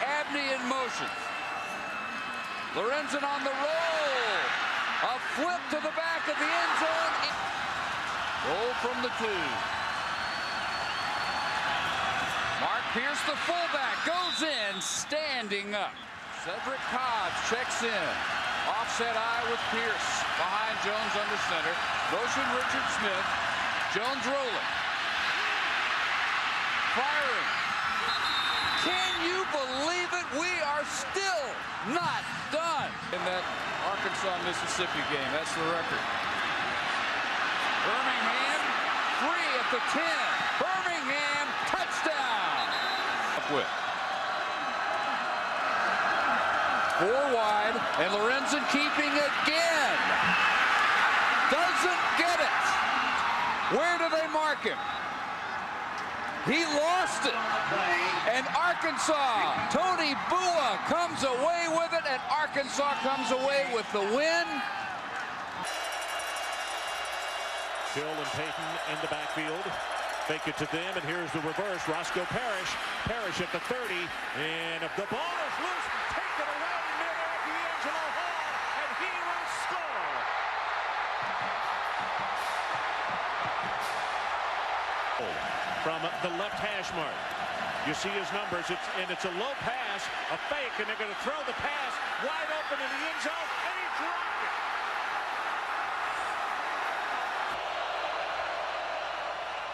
[SPEAKER 3] Abney in motion. Lorenzen on the roll. A flip to the back of the end zone. Roll from the 2. Mark Pierce, the fullback, goes in, standing up. Cedric Cobbs checks in. Offset eye with Pierce. Behind Jones under center. Motion Richard Smith. Jones rolling.
[SPEAKER 11] firing. Can you believe it? We are still not done.
[SPEAKER 19] In that Arkansas-Mississippi game, that's the record.
[SPEAKER 11] Birmingham, 3 at the 10. Birmingham, touchdown.
[SPEAKER 19] With
[SPEAKER 11] 4 wide, and Lorenzen keeping again. Doesn't get it. Where do they mark him? He lost it. And Arkansas, Tony Bua comes away with it, and Arkansas comes away with the win.
[SPEAKER 1] Hill and Payton in the backfield. Fake it to them, and here's the reverse. Roscoe Parrish. Parrish at the 30, and the ball is loose. Taken away mid-air. D'Angelo Hall, and he will score. From the left hash mark. You see his numbers, it's a low pass, a fake, and they're going to throw the pass wide open in the end zone, and he dropped it.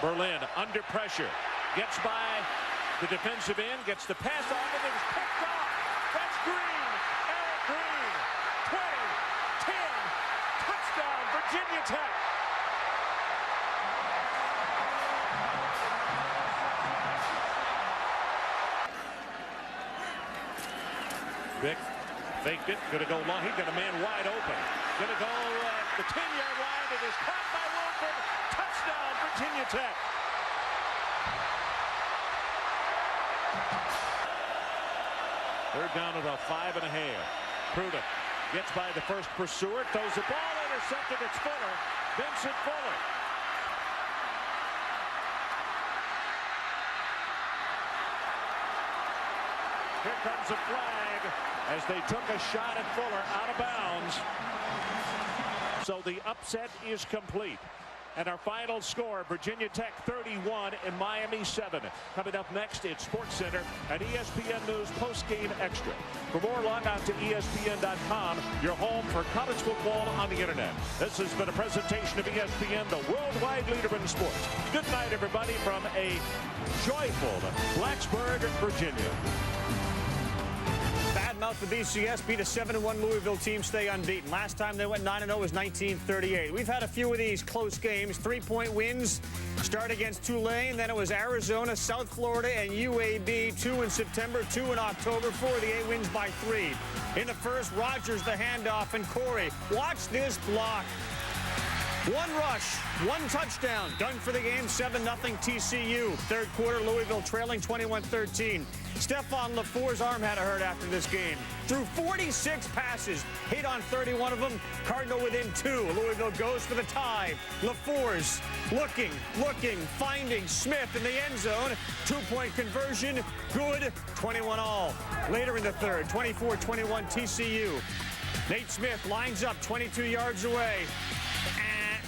[SPEAKER 1] Berlin under pressure, gets by the defensive end, gets the pass off, and it was picked off. That's Green, Eric Green, 20, 10, touchdown, Virginia Tech. Vick faked it, gonna go long. He's got a man wide open. Gonna go the 10-yard line. It is caught by Wilford. Touchdown, Virginia Tech. Third down at about 5.5. Pruden gets by the first pursuer, throws the ball, intercepted. It's Fuller, Vincent Fuller. Here comes a flag as they took a shot at Fuller out of bounds. So the upset is complete. And our final score, Virginia Tech 31 and Miami 7. Coming up next, it's SportsCenter and ESPN News Postgame Extra. For more, log on to ESPN.com, your home for college football on the internet. This has been a presentation of ESPN, the worldwide leader in sports. Good night, everybody, from a joyful Blacksburg, Virginia.
[SPEAKER 13] Badmouth, the BCS, beat a 7-1 Louisville team, stay unbeaten. Last time they went 9-0 was 1938. We've had a few of these close games, 3-point wins. Start against Tulane, then it was Arizona, South Florida, and UAB. 2 in September, 2 in October. 4 of the 8 wins by 3. In the first, Rogers the handoff, and Corey. Watch this block. 1 rush, 1 touchdown. Done for the game, 7-0 TCU. Third quarter, Louisville trailing 21-13. Stephon LaFour's arm had a hurt after this game. Threw 46 passes, hit on 31 of them. Cardinal within 2. Louisville goes for the tie. LaFour's looking, finding Smith in the end zone. 2-point conversion, good, 21-all. Later in the third, 24-21 TCU. Nate Smith lines up 22 yards away.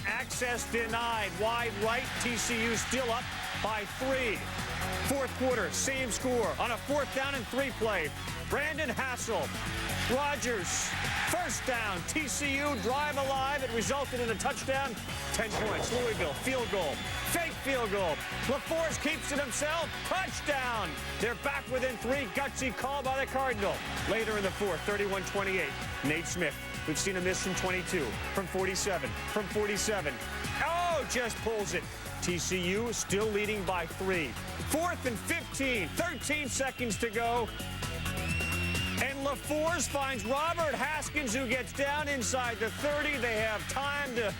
[SPEAKER 13] Access denied. Wide right. TCU still up by 3. Fourth quarter, same score on a 4th down and 3 play. Brandon Hassel. Rogers. First down. TCU drive alive. It resulted in a touchdown. 10 points. Louisville field goal. Fake field goal. LaFour's keeps it himself. Touchdown. They're back within 3. Gutsy call by the Cardinal. Later in the fourth, 31-28. Nate Smith. We've seen him miss from 22, from 47, from 47. Oh, just pulls it. TCU still leading by 3. 4th and 15, 13 seconds to go. And LaFour's finds Robert Haskins, who gets down inside the 30. They have time to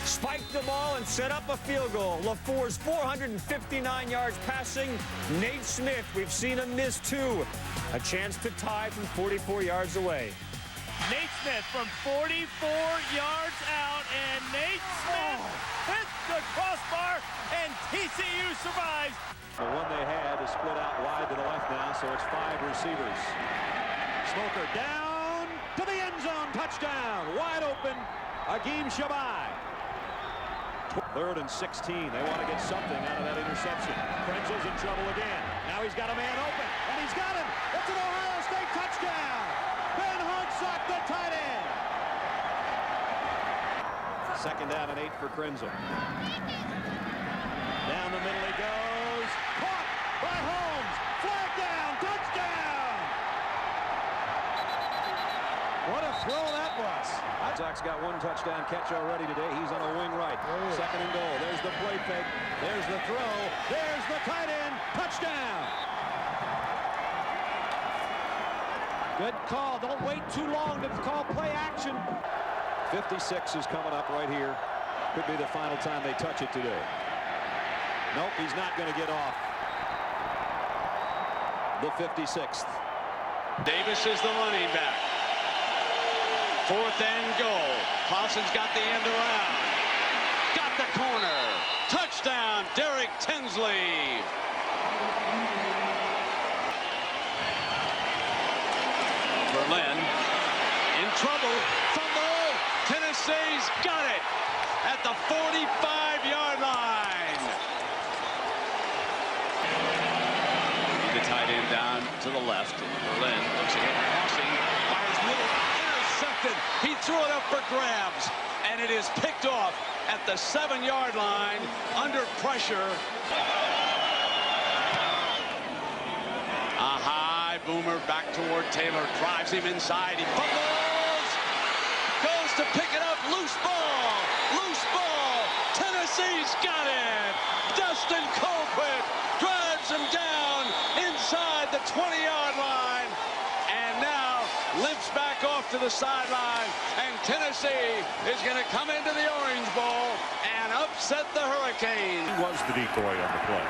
[SPEAKER 13] spike the ball and set up a field goal. LaFour's 459 yards passing. Nate Smith, we've seen him miss 2. A chance to tie from 44 yards away.
[SPEAKER 21] Nate Smith from 44 yards out, and Nate Smith hits the crossbar, and TCU survives.
[SPEAKER 14] The one they had is split out wide to the left now, so it's 5 receivers. Smoker down to the end zone, touchdown, wide open, Agim Shabai. 3rd and 16, they want to get something out of that interception. Krenzel's in trouble again. Now he's got a man open, and he's got him. It's an Ohio State touchdown. Ben Hartsock, the tight end. 2nd down and 8 for Krenzel. Down the middle he goes. Caught by Holmes. Flag down. Touchdown. What a throw that was.
[SPEAKER 4] Sox got one touchdown catch already today. He's on a wing right. Second and goal. There's the play fake. There's the throw. There's the tight end. Touchdown.
[SPEAKER 14] Good call. Don't wait too long to call play action.
[SPEAKER 4] 56 is coming up right here. Could be the final time they touch it today. Nope, he's not going to get off. The 56th.
[SPEAKER 10] Davis is the running back. 4th and goal. Clausen's got the end around. Got the corner. Touchdown, Derek Tinsley. Berlin in trouble. Fumble. Tennessee's got it at the 45-yard line. The tight end down to the left. Berlin looks ahead, crossing, fires middle, intercepted. He threw it up for grabs, and it is picked off at the 7-yard line under pressure. A high boomer back toward Taylor, drives him inside. He fumbles, goes to pick it up, loose ball. Tennessee's got it. Dustin Colquitt drives him down inside the 20-yard line, and now limps back off to the sideline, and Tennessee is going to come into the Orange Bowl and upset the Hurricanes.
[SPEAKER 1] He was the decoy on the play.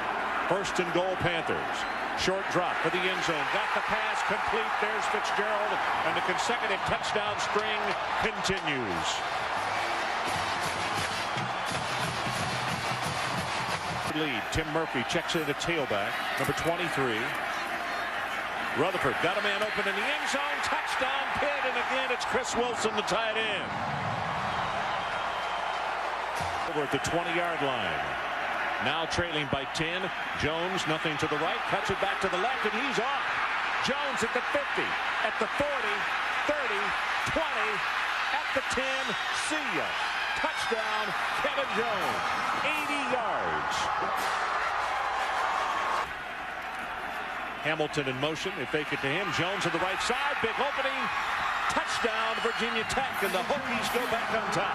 [SPEAKER 1] 1st and goal, Panthers. Short drop for the end zone. Got the pass complete. There's Fitzgerald, and the consecutive touchdown string continues. Lead. Tim Murphy checks in at tailback, number 23. Rutherford got a man open in the end zone. Touchdown, Pitt, and again it's Chris Wilson, the tight end. Over at the 20-yard line. Now trailing by 10. Jones, nothing to the right, cuts it back to the left, and he's off. Jones at the 50, at the 40, 30, 20, at the 10. See ya. Touchdown, Kevin Jones. 80 yards. Hamilton in motion. They fake it to him. Jones on the right side. Big opening. Touchdown, Virginia Tech, and the Hokies go back on top.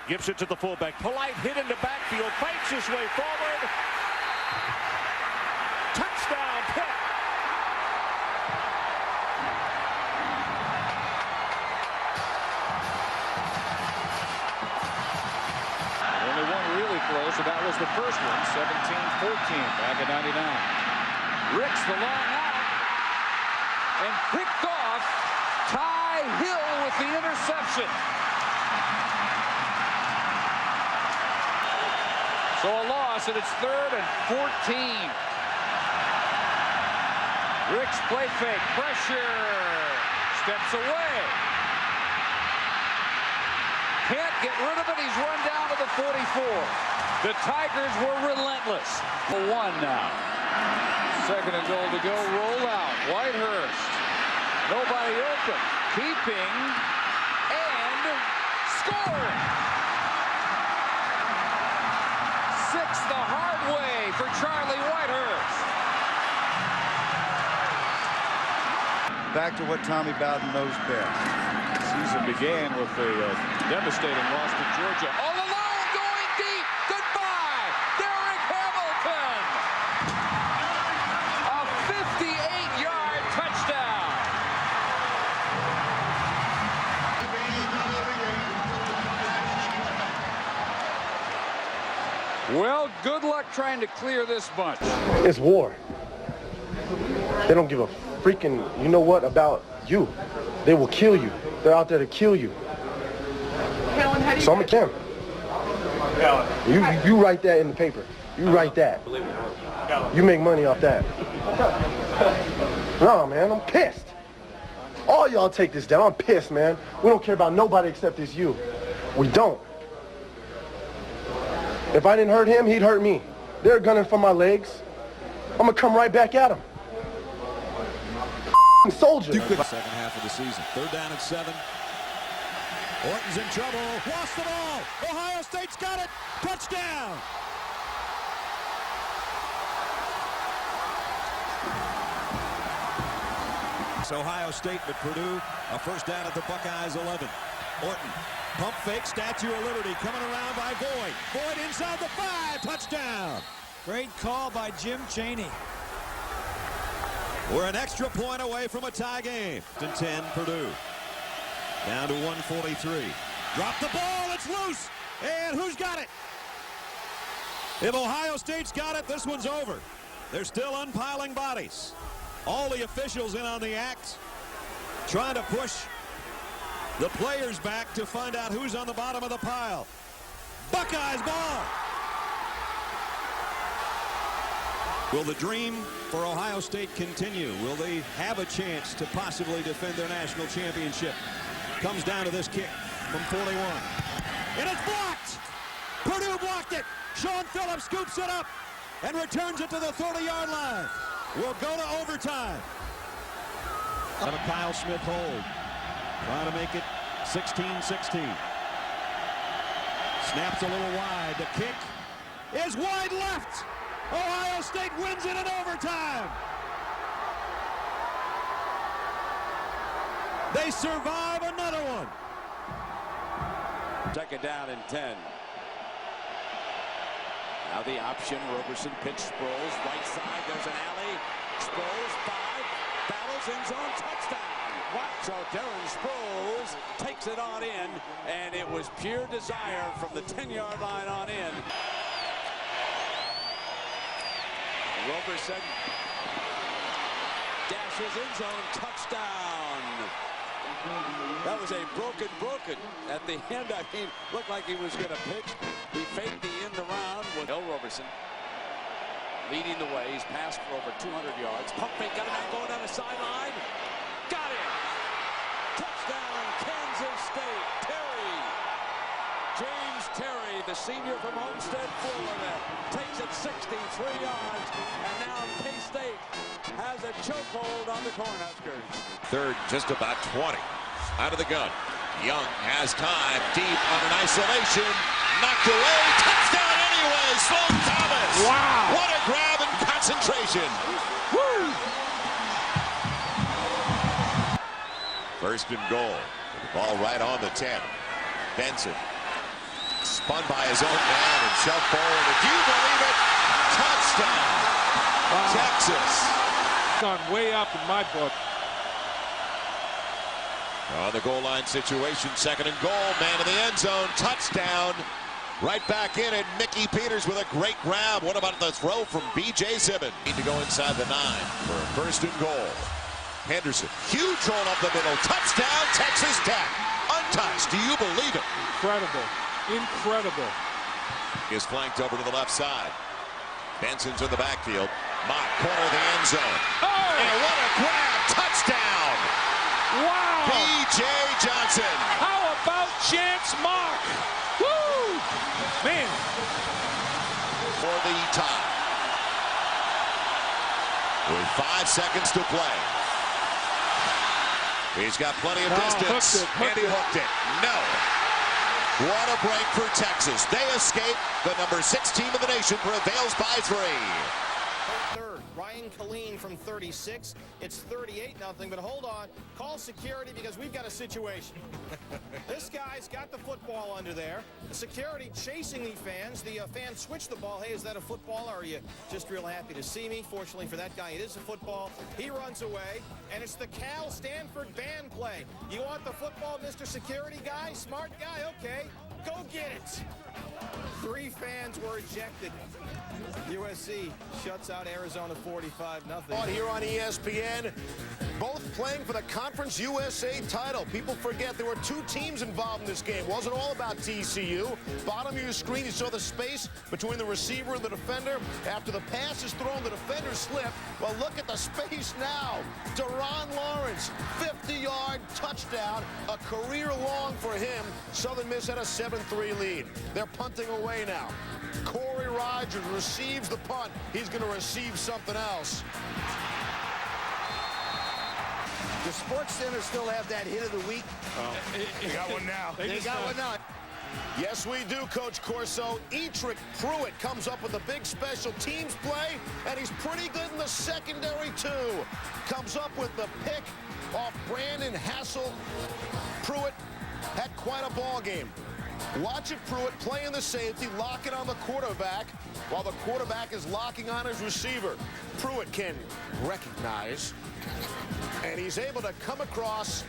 [SPEAKER 1] Gives it to the fullback. Polite hit in the backfield. Fights his way forward. Touchdown, Pitt.
[SPEAKER 11] Only one really close, and that was the first one, 17-14, back in '99. Ricks the long out, and picked off. Ty Hill with the interception. So a loss, and it's 3rd and 14. Ricks play fake, pressure, steps away. Can't get rid of it, he's run down to the 44. The Tigers were relentless. 1 now. 2nd and goal to go, roll out, Whitehurst. Nobody open, keeping, and scoring. 6 the hard way for Charlie Whitehurst.
[SPEAKER 2] Back to what Tommy Bowden knows best.
[SPEAKER 11] Season began with a devastating loss to Georgia. All alone, going deep. Goodbye, Derek Hamilton. A 58-yard touchdown. Well, good luck trying to clear this bunch.
[SPEAKER 15] It's war. They don't give a freaking, you know what, about you. They will kill you. They're out there to kill you. So I'm a Kim. You write that in the paper. You write that. You make money off that. No, man, I'm pissed. All y'all take this down. I'm pissed, man. We don't care about nobody except it's you. We don't. If I didn't hurt him, he'd hurt me. They're gunning for my legs. I'm gonna come right back at him. Soldier.
[SPEAKER 4] Second half of the season. 3rd down and 7. Orton's in trouble. Lost the ball. Ohio State's got it. Touchdown. It's Ohio State, but Purdue a first down at the Buckeyes 11. Orton, pump fake, Statue of Liberty coming around by Boyd. Boyd inside the 5, touchdown.
[SPEAKER 9] Great call by Jim Chaney.
[SPEAKER 4] We're an extra point away from a tie game. 10, Purdue. Down to 143. Drop the ball, it's loose. And who's got it? If Ohio State's got it, this one's over. They're still unpiling bodies. All the officials in on the act, trying to push the players back to find out who's on the bottom of the pile. Buckeyes ball. Will the dream for Ohio State continue? Will they have a chance to possibly defend their national championship? Comes down to this kick from 41. And it's blocked! Purdue blocked it! Sean Phillips scoops it up and returns it to the 30-yard line. We'll go to overtime. And a Kyle Smith hold. Trying to make it 16-16. Snaps a little wide. The kick is wide left. Ohio State wins it in overtime. They survive another one.
[SPEAKER 10] Second down and 10. Now the option. Roberson pitch Sproles. Right side. There's an alley. Sproles 5. Battles end zone. Touchdown. So Darren Sproles takes it on in, and it was pure desire from the 10-yard line on in. Roberson dashes end zone. Touchdown. That was a broken at the end. I mean, looked like he was going to pitch. He faked the end around with Bill Roberson leading the way. He's passed for over 200 yards. Pump fake, got him out going down the sideline. Got him. Touchdown, Kansas State. Terry. James Terry, the senior from Homestead, Florida, takes it 63 yards. And now K-State has a chokehold on the Cornhuskers.
[SPEAKER 1] Third, just about 20. Out of the gun. Young has time. Deep on an isolation. Knocked away. Touchdown anyway. Sloan Thomas.
[SPEAKER 14] Wow.
[SPEAKER 1] What a grab and concentration. Woo. First and goal. The ball right on the 10. Benson. Spun by his own man and shoved forward. Do you believe it? Touchdown. Wow. Texas.
[SPEAKER 14] Gone way up in my book.
[SPEAKER 1] On the goal line situation, second and goal, man in the end zone, touchdown. Right back in it, Mickey Peters with a great grab. What about the throw from B.J. Simmons? Need to go inside the 9 for a first and goal. Henderson, huge roll up the middle, touchdown, Texas Tech. Untouched, do you believe it?
[SPEAKER 14] Incredible, incredible.
[SPEAKER 1] He is flanked over to the left side. Benson's in the backfield. Mock, corner of the end zone. Oh! And what a grab, touchdown.
[SPEAKER 14] Wow!
[SPEAKER 1] B.J. Johnson.
[SPEAKER 14] How about Chance Mock? Woo! Man.
[SPEAKER 1] For the tie. With 5 seconds to play. He's got plenty of distance. And he hooked it. No. What a break for Texas. They escape. The number 6 team in the nation prevails by 3.
[SPEAKER 12] Third, Ryan Killeen from 36. It's 38-0, but hold on. Call security because we've got a situation. This guy's got the football under there. The security chasing the fans. The fans switch the ball. Hey, is that a football or are you just real happy to see me? Fortunately for that guy, it is a football. He runs away, and it's the Cal Stanford band play. You want the football, Mr. Security Guy? Smart guy? Okay. Go get it. 3 fans were ejected. USC shuts out Arizona 45-0.
[SPEAKER 18] Here on ESPN, both playing for the Conference USA title. People forget there were 2 teams involved in this game. It wasn't all about TCU. Bottom of your screen, you saw the space between the receiver and the defender. After the pass is thrown, the defender slipped. Well, look at the space now. Deron Lawrence, 50-yard touchdown, a career long for him. Southern Miss had a 7-3 lead. They're punting away now. Corey Rogers receives the punt. He's going to receive something else.
[SPEAKER 2] Does Sports Center still have that hit of the week?
[SPEAKER 18] They got one now.
[SPEAKER 2] They got one now.
[SPEAKER 18] Yes, we do, Coach Corso. Etrick Pruitt comes up with a big special teams play, and he's pretty good in the secondary, too. Comes up with the pick off Brandon Hassel. Pruitt had quite a ball game. Watch it, Pruitt playing the safety, locking on the quarterback, while the quarterback is locking on his receiver. Pruitt can recognize, and he's able to come across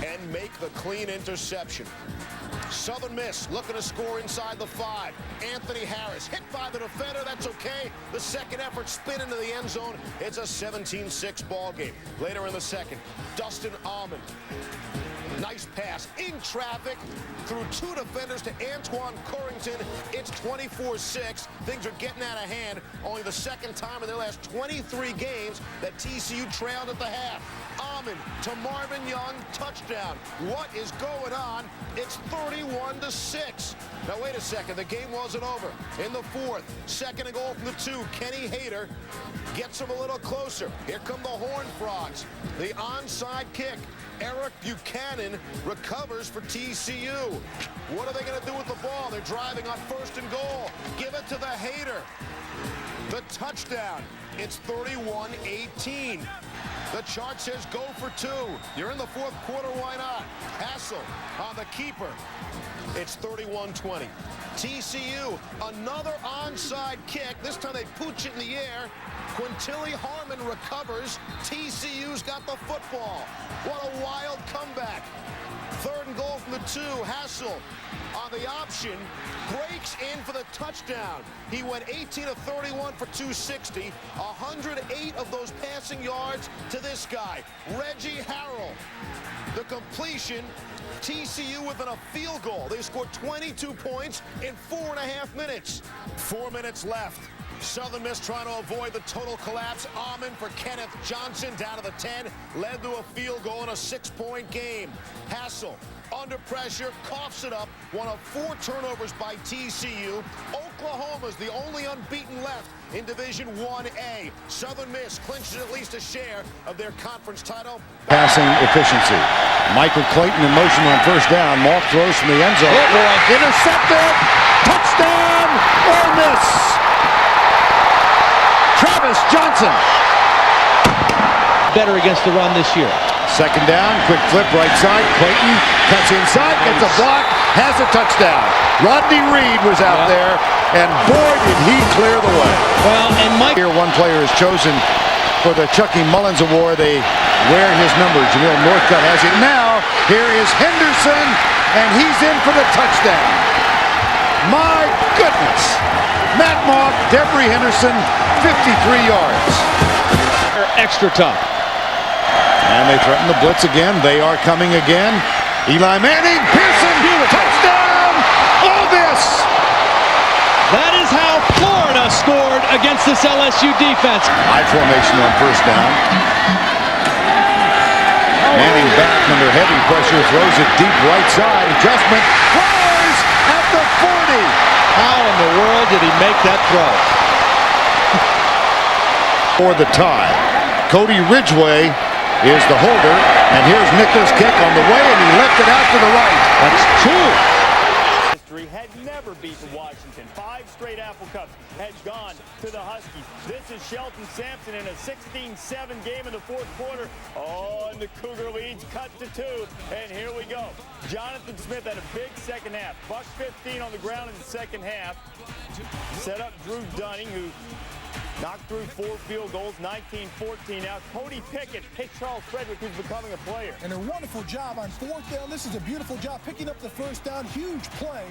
[SPEAKER 18] and make the clean interception. Southern Miss looking to score inside the 5. Anthony Harris hit by the defender. That's okay. The second effort spin into the end zone. It's a 17-6 ball game. Later in the second, Dustin Almond. Nice pass in traffic through 2 defenders to Antoine Corrington. It's 24-6. Things are getting out of hand. Only the second time in their last 23 games that TCU trailed at the half. Almond to Marvin Young, touchdown. What is going on? It's 31-6. Now wait a second, the game wasn't over. In the 4th, second and goal from the 2, Kenny Hayter gets him a little closer. Here come the Horned Frogs. The onside kick. Eric Buchanan recovers for TCU. What are they going to do with the ball? They're driving on 1st and goal. Give it to the Hayter. The touchdown. It's 31-18. The chart says go for 2. You're in the 4th quarter, why not? Hassel on the keeper. It's 31-20. TCU, another onside kick. This time they pooch it in the air. Quintilly Harmon recovers. TCU's got the football. What a wild comeback. 3rd and goal from the 2. Hassel on the option breaks in for the touchdown. He went 18 of 31 for 260. 108 of those passing yards to this guy, Reggie Harrell. The completion, TCU within a field goal. They scored 22 points in 4.5 minutes. 4 minutes left. Southern Miss trying to avoid the total collapse. Almond for Kenneth Johnson down to the 10. Led to a field goal in a 6-point game. Hassel under pressure, coughs it up. One of 4 turnovers by TCU. Oklahoma's the only unbeaten left in Division 1A. Southern Miss clinches at least a share of their conference title.
[SPEAKER 5] Passing efficiency. Michael Clayton in motion on 1st down. Mock throws from the end zone. Intercepted. Touchdown. Ole Miss. Travis Johnson.
[SPEAKER 14] Better against the run this year.
[SPEAKER 5] 2nd down, quick flip right side. Clayton cuts inside, gets a block, has a touchdown. Rodney Reed was out there, and boy, did he clear the way.
[SPEAKER 14] Well, and Mike.
[SPEAKER 5] Here, one player is chosen for the Chucky Mullins Award. They wear his number. Jamil Northcutt has it now. Here is Henderson, and he's in for the touchdown. My goodness. Matt Mock, Devery Henderson, 53 yards.
[SPEAKER 14] They're extra tough.
[SPEAKER 5] And they threaten the blitz again. They are coming again. Eli Manning, Pearson, touchdown! All this!
[SPEAKER 14] That is how Florida scored against this LSU defense.
[SPEAKER 5] High formation on 1st down. Manning back under heavy pressure, throws it deep right side. Adjustment. Flowers at the 40.
[SPEAKER 14] How in the world did he make that throw?
[SPEAKER 5] For the tie. Cody Ridgway is the holder, and here's Nicholas Kick on the way, and he left it out to the right. That's 2.
[SPEAKER 7] History had never beaten Washington. 5 straight Apple Cups had gone to the Huskies. This is Shelton Sampson in a 16-7 game in the 4th quarter. Oh, and the Cougar leads cut to 2, and here we go. Jonathan Smith had a big second half. Buck 15 on the ground in the second half. Set up Drew Dunning, who knocked through 4 field goals, 19-14. Now Cody Pickett picked Charles Frederick, who's becoming a player.
[SPEAKER 8] And a wonderful job on 4th down. This is a beautiful job picking up the 1st down. Huge play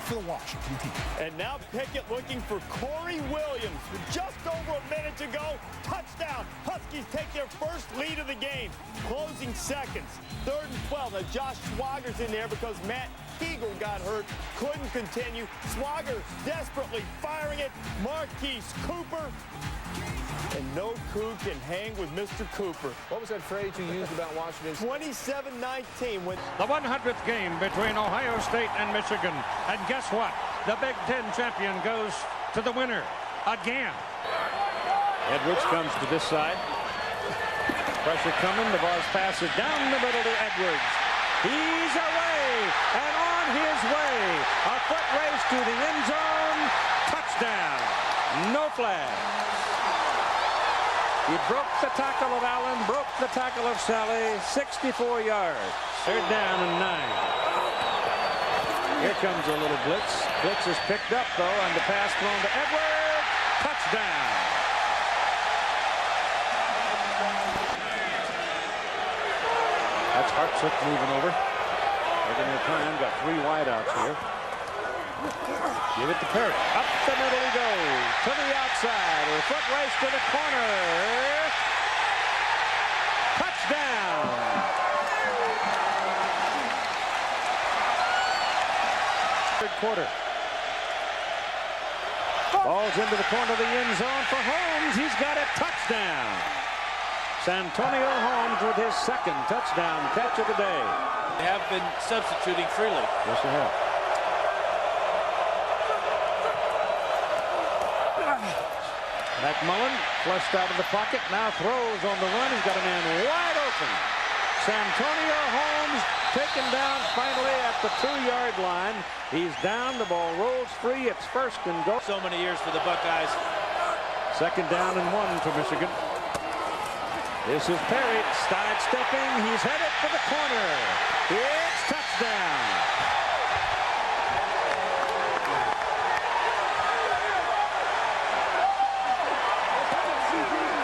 [SPEAKER 8] for the Washington team.
[SPEAKER 7] And now Pickett looking for Corey Williams. Just over a minute to go. Touchdown. Huskies take their first lead of the game. Closing seconds. 3rd and 12. Now Josh Swagger's in there because Matt Kegel got hurt. Couldn't continue. Swagger desperately firing it. Marquise Cooper. And no coup can hang with Mr. Cooper.
[SPEAKER 20] What was that phrase you used about Washington?
[SPEAKER 7] 27-19.
[SPEAKER 6] The 100th game between Ohio State and Michigan. And guess what? The Big Ten champion goes to the winner again.
[SPEAKER 10] Edwards comes to this side.
[SPEAKER 6] Pressure coming. DeVar's pass is down the middle to Edwards. He's away and on his way. A foot race to the end zone. Touchdown. No flag. He broke the tackle of Allen, broke the tackle of Sally. 64 yards. Third down and 9. Here comes a little blitz. Blitz is picked up, though, and the pass thrown to Edwards. Touchdown. That's Hartsook moving over. Looking at time, got 3 wideouts here. Give it to Perry. Up the middle he goes. To the outside. A foot race to the corner. Touchdown. Third quarter. Ball's into the corner of the end zone for Holmes. He's got a touchdown. Santonio Holmes with his second touchdown catch of the day.
[SPEAKER 10] They have been substituting freely.
[SPEAKER 6] Yes, they have. McMullen flushed out of the pocket, now throws on the run. He's got a man wide open. Santonio Holmes taken down finally at the 2-yard line. He's down, the ball rolls free. It's first and goal.
[SPEAKER 10] So many years for the Buckeyes.
[SPEAKER 6] Second down and 1 for Michigan. This is Perry sidestepping. He's headed for the corner. It's touchdown.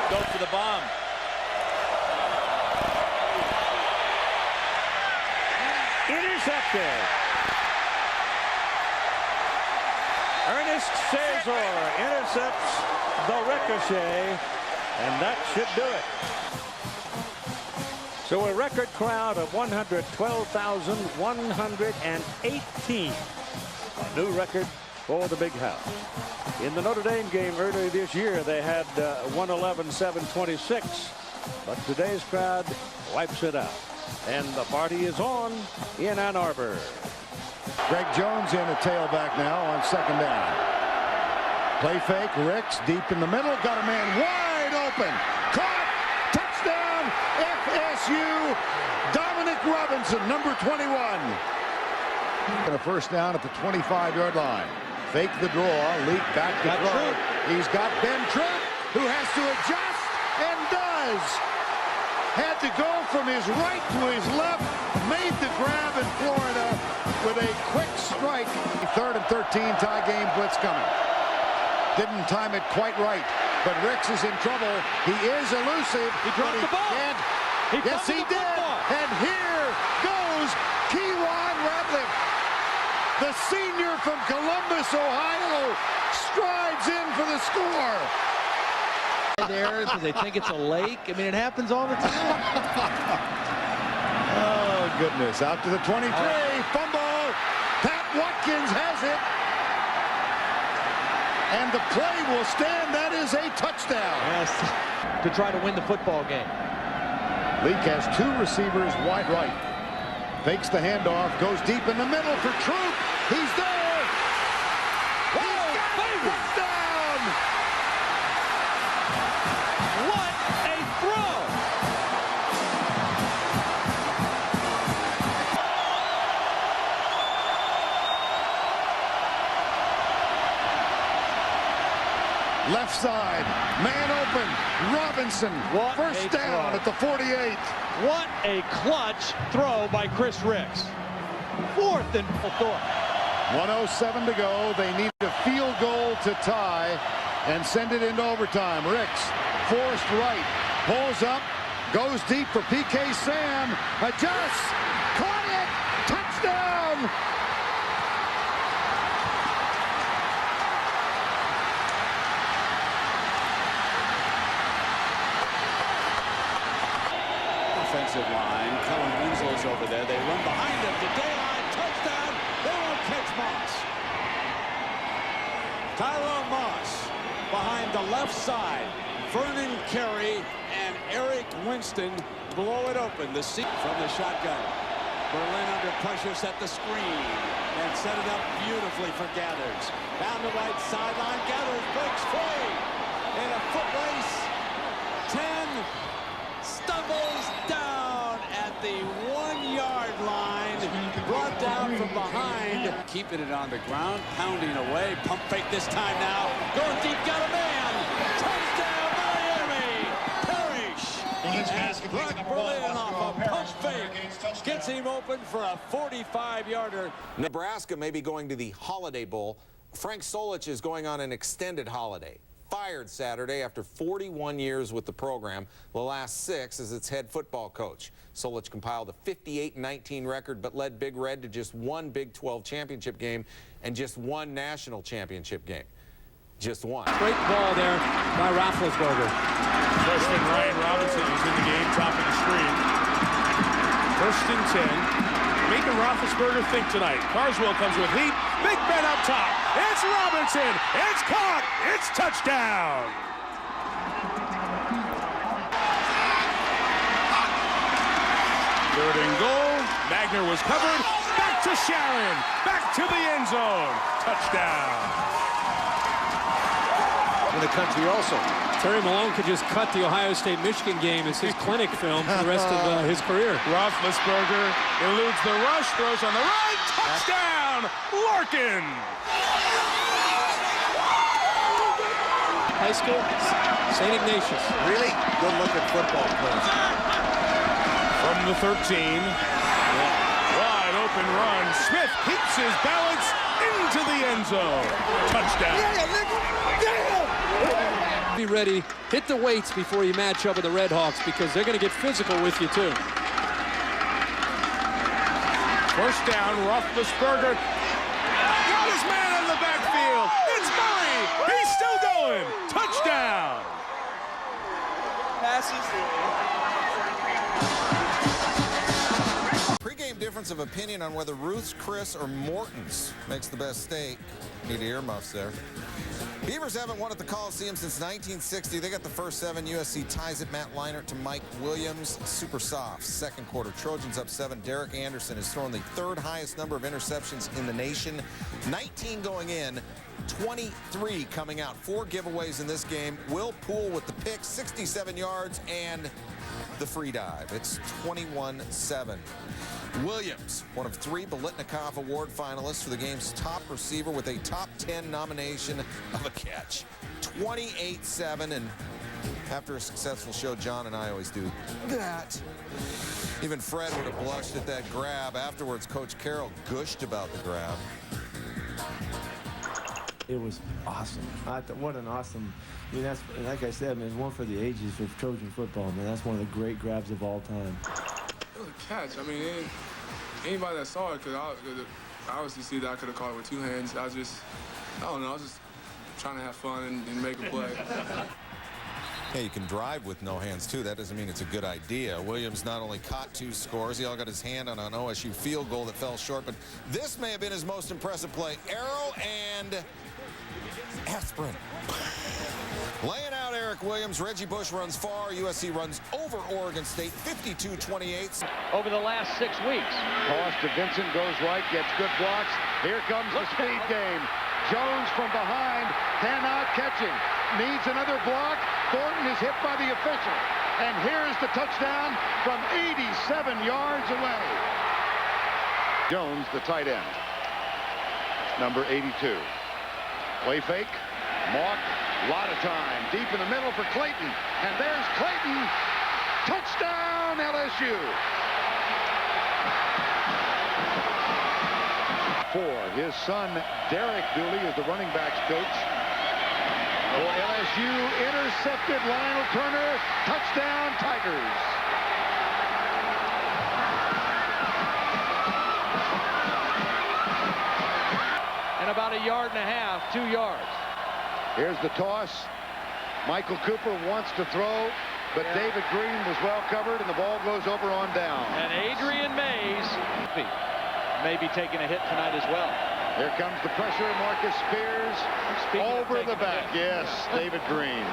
[SPEAKER 10] Go for the bomb.
[SPEAKER 6] Intercepted. Ernest Cesar intercepts the ricochet, and that should do it. So a record crowd of 112,118. A new record for the Big House. In the Notre Dame game earlier this year, they had 111,726. But today's crowd wipes it out. And the party is on in Ann Arbor.
[SPEAKER 5] Greg Jones in a tailback now on second down. Play fake. Ricks deep in the middle. Got a man wide open. Caught. Touchdown. FSU. Dominic Robinson, number 21. And a first down at the 25-yard line. Fake the draw. Leap back to throw. He's got Ben Tripp, who has to adjust and does. Had to go from his right to his left. Made the grab in Florida with a quick strike. 3rd and 13 tie game blitz coming. Didn't time it quite right. But Ricks is in trouble. He is elusive.
[SPEAKER 10] He dropped the ball.
[SPEAKER 5] Yes, he did. Football. And here goes Kewan Radliff. The senior from Columbus, Ohio, strides in for the score.
[SPEAKER 14] There because they think it's a lake. I mean, it happens all the time.
[SPEAKER 5] Oh, goodness. Out to the 23. Fumble. Pat Watkins has it. And the play will stand. That is a touchdown.
[SPEAKER 14] Yes. To try to win the football game.
[SPEAKER 5] Leak has 2 receivers wide right. Fakes the handoff. Goes deep in the middle for Troop. He's there. Whoa, baby. Touchdown.
[SPEAKER 14] What a throw!
[SPEAKER 5] Left side, man open, Robinson, first down at the 48.
[SPEAKER 14] What a clutch throw by Chris Ricks. 4th and 4.
[SPEAKER 5] 1:07 to go. They need a field goal to tie and send it into overtime. Ricks, forced right, pulls up, goes deep for PK Sam, adjusts, caught it, touchdown!
[SPEAKER 11] Offensive line. Kellen Winslow's over there. They run behind him to dayline. Touchdown. They won't catch Moss. Tyrone Moss behind the left side. Vernon Carey and Eric Winston blow it open. The seat from the shotgun. Berlin under pressure, set the screen and set it up beautifully for Gathers. Down the right sideline. Gathers breaks free in a foot race. 10.
[SPEAKER 16] stumbles down at the 1-yard line, brought down from behind. Keeping it on the ground, pounding away. Pump fake this time now. Going deep, got a man. Touchdown, Miami. Parrish. And Brock Berlin off a pump fake gets him open for a 45-yarder.
[SPEAKER 17] Nebraska may be going to the Holiday Bowl. Frank Solich is going on an extended holiday. Fired Saturday after 41 years with the program, the last 6 as its head football coach. Solich compiled a 58-19 record, but led Big Red to just 1 Big 12 championship game and just 1 national championship game. Just 1.
[SPEAKER 14] Great ball there by Roethlisberger.
[SPEAKER 22] Freshman Ryan Robinson is in the game, top of the screen. 1st and 10. Making Roethlisberger think tonight. Carswell comes with heat. Big Ben up top. It's Robinson. It's caught. It's touchdown. Third and goal. Magner was covered. Back to Sharon. Back to the end zone. Touchdown.
[SPEAKER 14] In the country also. Terry Malone could just cut the Ohio State-Michigan game as his clinic film for the rest of his career.
[SPEAKER 22] Roethlisberger eludes the rush, throws on the right, touchdown, Larkin!
[SPEAKER 14] High school, St. Ignatius.
[SPEAKER 2] Really good-looking football players.
[SPEAKER 22] From the 13, wide open run, Smith keeps his balance into the end zone. Touchdown.
[SPEAKER 14] Be ready, hit the weights before you match up with the Red Hawks because they're going to get physical with you too.
[SPEAKER 22] First down, Roethlisberger. Got his man in the backfield. It's Murray. He's still going. Touchdown.
[SPEAKER 17] Pre-game difference of opinion on whether Ruth's Chris or Morton's makes the best steak. Need earmuffs there. Beavers haven't won at the Coliseum since 1960. They got the first 7. USC ties it. Matt Leinart to Mike Williams. Super soft. Second quarter. Trojans up 7. Derek Anderson has thrown the 3rd highest number of interceptions in the nation. 19 going in. 23 coming out. 4 giveaways in this game. Will Poole with the pick. 67 yards and the free dive. It's 21-7. Williams, one of 3 Biletnikoff Award finalists for the game's top receiver with a top 10 nomination of a catch. 28-7, and after a successful show, John and I always do that. Even Fred would have blushed at that grab. Afterwards, Coach Carroll gushed about the grab.
[SPEAKER 23] It was awesome. What an awesome, I mean, that's, like I said, man, it's one for the ages for Trojan football, man. That's one of the great grabs of all time.
[SPEAKER 24] It was a catch. I mean, anybody that saw it could obviously see that I could have caught it with 2 hands. I don't know, I was just trying to have fun and make a play.
[SPEAKER 17] Yeah, you can drive with no hands, too. That doesn't mean it's a good idea. Williams not only caught 2 scores, he all got his hand on an OSU field goal that fell short, but this may have been his most impressive play. Arrow and Aspirin. Laying out Eric Williams. Reggie Bush runs far. USC runs over Oregon State, 52-28.
[SPEAKER 25] Over the last 6 weeks. Toss to Vincent, goes right, gets good blocks. Here comes the speed game. Jones from behind, cannot catch him. Needs another block. Thornton is hit by the official. And here's the touchdown from 87 yards away. Jones, the tight end. Number 82. Play fake. Mock. A lot of time. Deep in the middle for Clayton. And there's Clayton. Touchdown, LSU. For his son, Derek Dooley, is the running backs coach. For LSU, intercepted Lionel Turner. Touchdown, Tigers. And about 1.5 yards, 2 yards. Here's the toss. Michael Cooper wants to throw, but David Green was well covered, and the ball goes over on down. And Adrian Mays may be taking a hit tonight as well. Here comes the pressure. Marcus Spears over the back. Yes, David Green.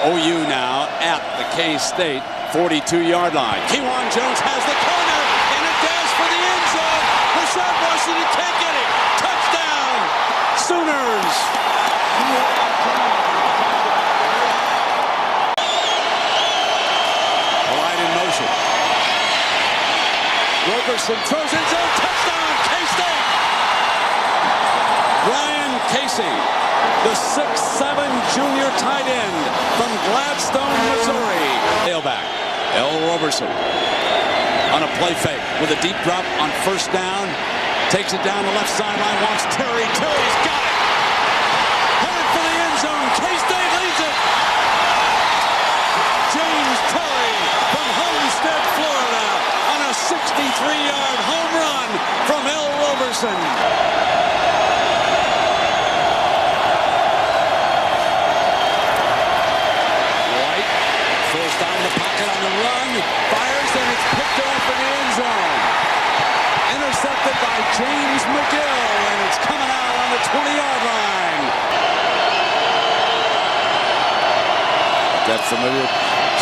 [SPEAKER 16] OU now at the K-State 42-yard line. Kewan Jones has the corner, and it does for the end zone. Rashad Washington can't get it. Touchdown, Sooners. Roberson throws in zone. Touchdown, K-State! Brian Casey, the 6'7" junior tight end from Gladstone, Missouri. Tailback, L. Roberson on a play fake with a deep drop on first down. Takes it down the left sideline, wants Terry. Terry's got it. Headed for the end zone. K-State leads it. James Terry from Homestead, Florida on a 63-yard home run from L. Roberson. White throws down the pocket on the run, fires, and it's picked off in the end zone. Intercepted by James McGill, and it's coming out on the 20-yard line. That familiar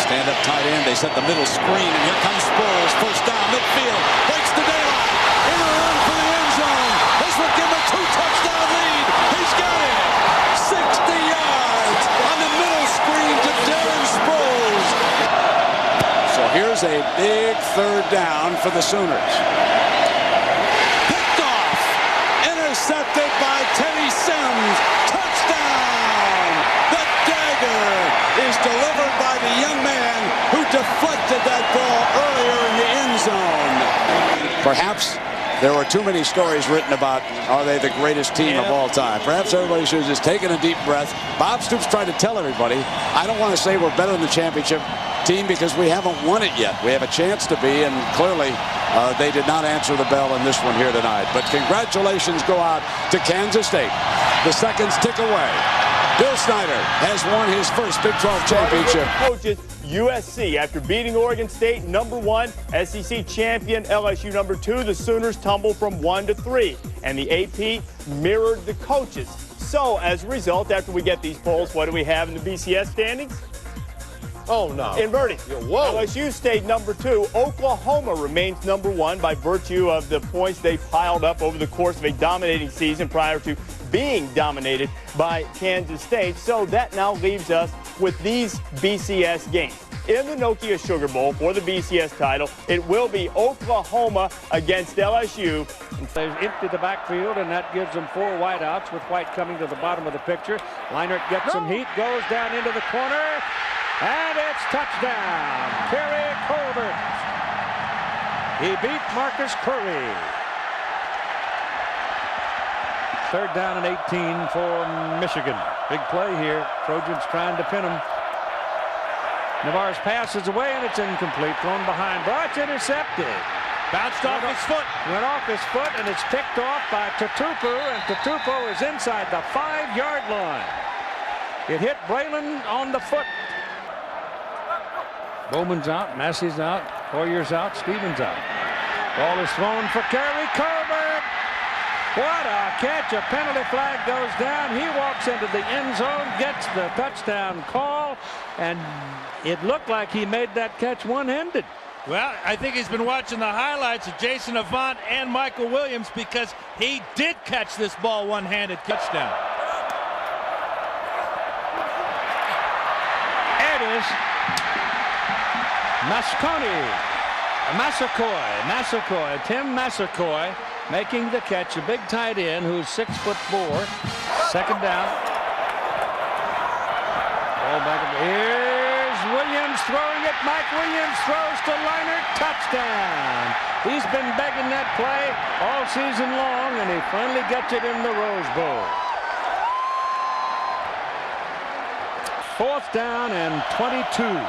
[SPEAKER 16] stand-up tight end. They set the middle screen, and here comes Sproles. First down, midfield, breaks the daylight. In a run for the end zone. This will give him a 2-touchdown lead. He's got it. 60 yards on the middle screen to Darren Sproles. So here's a big third down for the Sooners. Picked off. Intercepted by Teddy Sims. Touchdown. The dagger is delivered by the young man who deflected that ball earlier in the end zone. Perhaps there were too many stories written about, are they the greatest team of all time? Perhaps everybody should have just taken a deep breath. Bob Stoops tried to tell everybody, I don't want to say we're better than the championship team because we haven't won it yet. We have a chance to be, and clearly they did not answer the bell in this one here tonight. But congratulations go out to Kansas State. The seconds tick away. Bill Snyder has won his first Big 12 championship.
[SPEAKER 7] Coaches, USC, after beating Oregon State #1, SEC champion LSU #2, the Sooners tumble from 1 to 3, and the AP mirrored the coaches. So, as a result, after we get these polls, what do we have in the BCS standings?
[SPEAKER 18] Oh, no.
[SPEAKER 7] Inverting.
[SPEAKER 18] Whoa.
[SPEAKER 7] LSU stayed #2. Oklahoma remains #1 by virtue of the points they piled up over the course of a dominating season prior to being dominated by Kansas State. So that now leaves us with these BCS games. In the Nokia Sugar Bowl for the BCS title, it will be Oklahoma against LSU.
[SPEAKER 6] They've emptied the backfield, and that gives them 4 wideouts with White coming to the bottom of the picture. Leinart gets some heat, goes down into the corner, and it's touchdown. Kerry Colbert. He beat Marcus Curry. Third down and 18 for Michigan. Big play here. Trojans trying to pin him. Navarre's pass is away, and it's incomplete. Thrown behind. But it's intercepted.
[SPEAKER 22] Bounced off his foot.
[SPEAKER 6] Went off his foot, and it's picked off by Tatupu, and Tatupu is inside the 5-yard line. It hit Braylon on the foot. Bowman's out, Massey's out, Hoyer's out, Stevens out. Ball is thrown for Kerry Colbert. What a catch. A penalty flag goes down. He walks into the end zone, gets the touchdown call, and it looked like he made that catch one-handed.
[SPEAKER 22] Well, I think he's been watching the highlights of Jason Avant and Michael Williams because he did catch this ball one-handed. Touchdown.
[SPEAKER 6] It is Massaquoi, Tim Massaquoi making the catch. A big tight end who's 6'4". Second down. Ball back. Here's Williams throwing it. Mike Williams throws to Leinart. Touchdown. He's been begging that play all season long, and he finally gets it in the Rose Bowl. 4th down and 22.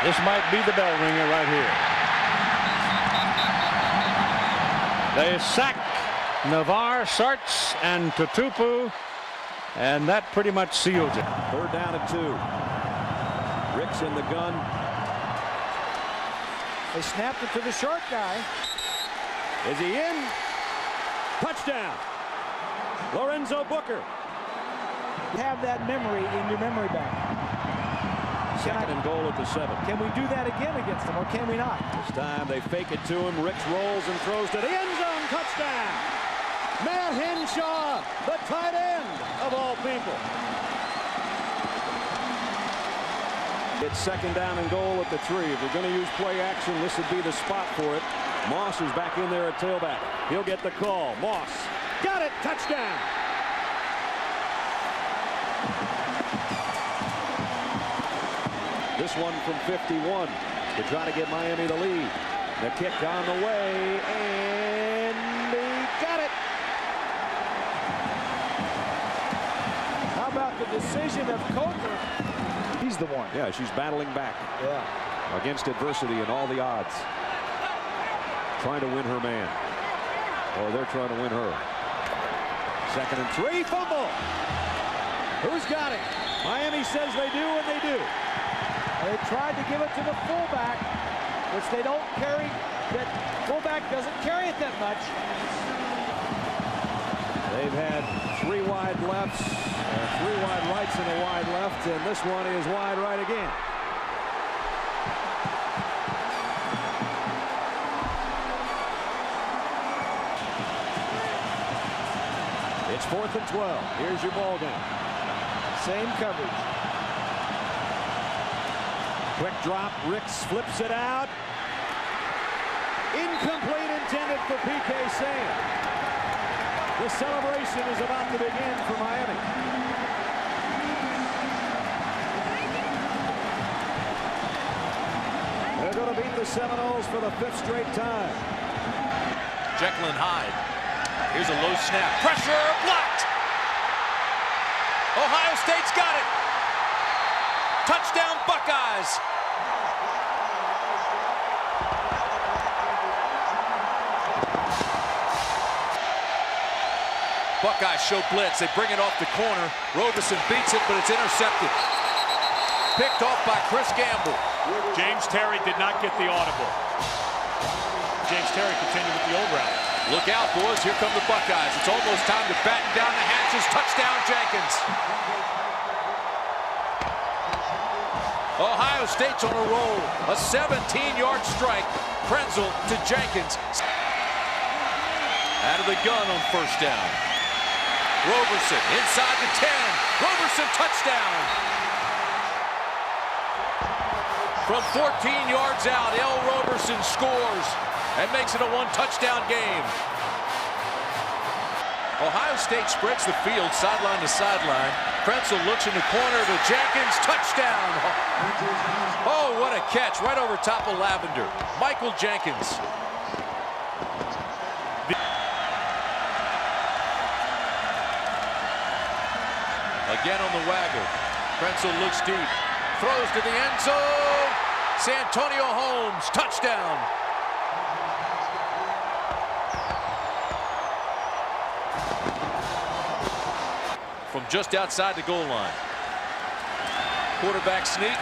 [SPEAKER 6] This might be the bell ringer right here. They sack Navarre, Sarts, and Tatupu, and that pretty much seals it.
[SPEAKER 14] 3rd down and 2. Ricks in the gun. They snapped it to the short guy. Is he in? Touchdown. Lorenzo Booker.
[SPEAKER 9] Have that memory in your memory bank.
[SPEAKER 14] 2nd and goal at the 7.
[SPEAKER 9] Can we do that again against them, or can we not?
[SPEAKER 14] This time they fake it to him. Ricks rolls and throws to the end zone. Touchdown. Matt Henshaw, the tight end of all people. It's 2nd down and goal at the 3. If you're going to use play action, this would be the spot for it. Moss is back in there at tailback. He'll get the call. Moss got it. Touchdown. This one from 51 to try to get Miami the lead. The kick on the way, and he got it.
[SPEAKER 9] How about the decision of Coker? He's the one.
[SPEAKER 14] Yeah, she's battling back.
[SPEAKER 9] Yeah.
[SPEAKER 14] Against adversity and all the odds. Trying to win her man. Or they're trying to win her. 2nd and 3, fumble. Who's got it? Miami says they do, and they do.
[SPEAKER 9] They tried to give it to the fullback, which they don't carry. That fullback doesn't carry it that much.
[SPEAKER 14] They've had 3 wide lefts, 3 wide rights and a wide left, and this one is wide right again. It's 4th and 12. Here's your ball game.
[SPEAKER 9] Same coverage.
[SPEAKER 14] Quick drop. Ricks flips it out. Incomplete, intended for P.K. Sam. The celebration is about to begin for Miami. They're going to beat the Seminoles for the 5th straight time.
[SPEAKER 10] Jekyll and Hyde. Here's a low snap. Pressure blocked. Ohio State's got it. Touchdown Buckeyes. Buckeyes show blitz. They bring it off the corner. Roberson beats it, but it's intercepted. Picked off by Chris Gamble.
[SPEAKER 7] James Terry did not get the audible. James Terry continued with the old route.
[SPEAKER 10] Look out, boys. Here come the Buckeyes. It's almost time to batten down the hatches. Touchdown, Jenkins. Ohio State's on a roll. A 17-yard strike. Krenzel to Jenkins. Out of the gun on 1st down. Roberson inside the 10. Roberson touchdown. From 14 yards out, L. Roberson scores and makes it a 1-touchdown game. Ohio State spreads the field sideline to sideline. Krenzel looks in the corner to Jenkins. Touchdown. Oh, what a catch right over top of Lavender. Michael Jenkins. Again on the waggle. Krenzel looks deep. Throws to the end zone. Santonio Holmes. Touchdown. From just outside the goal line. Quarterback sneak.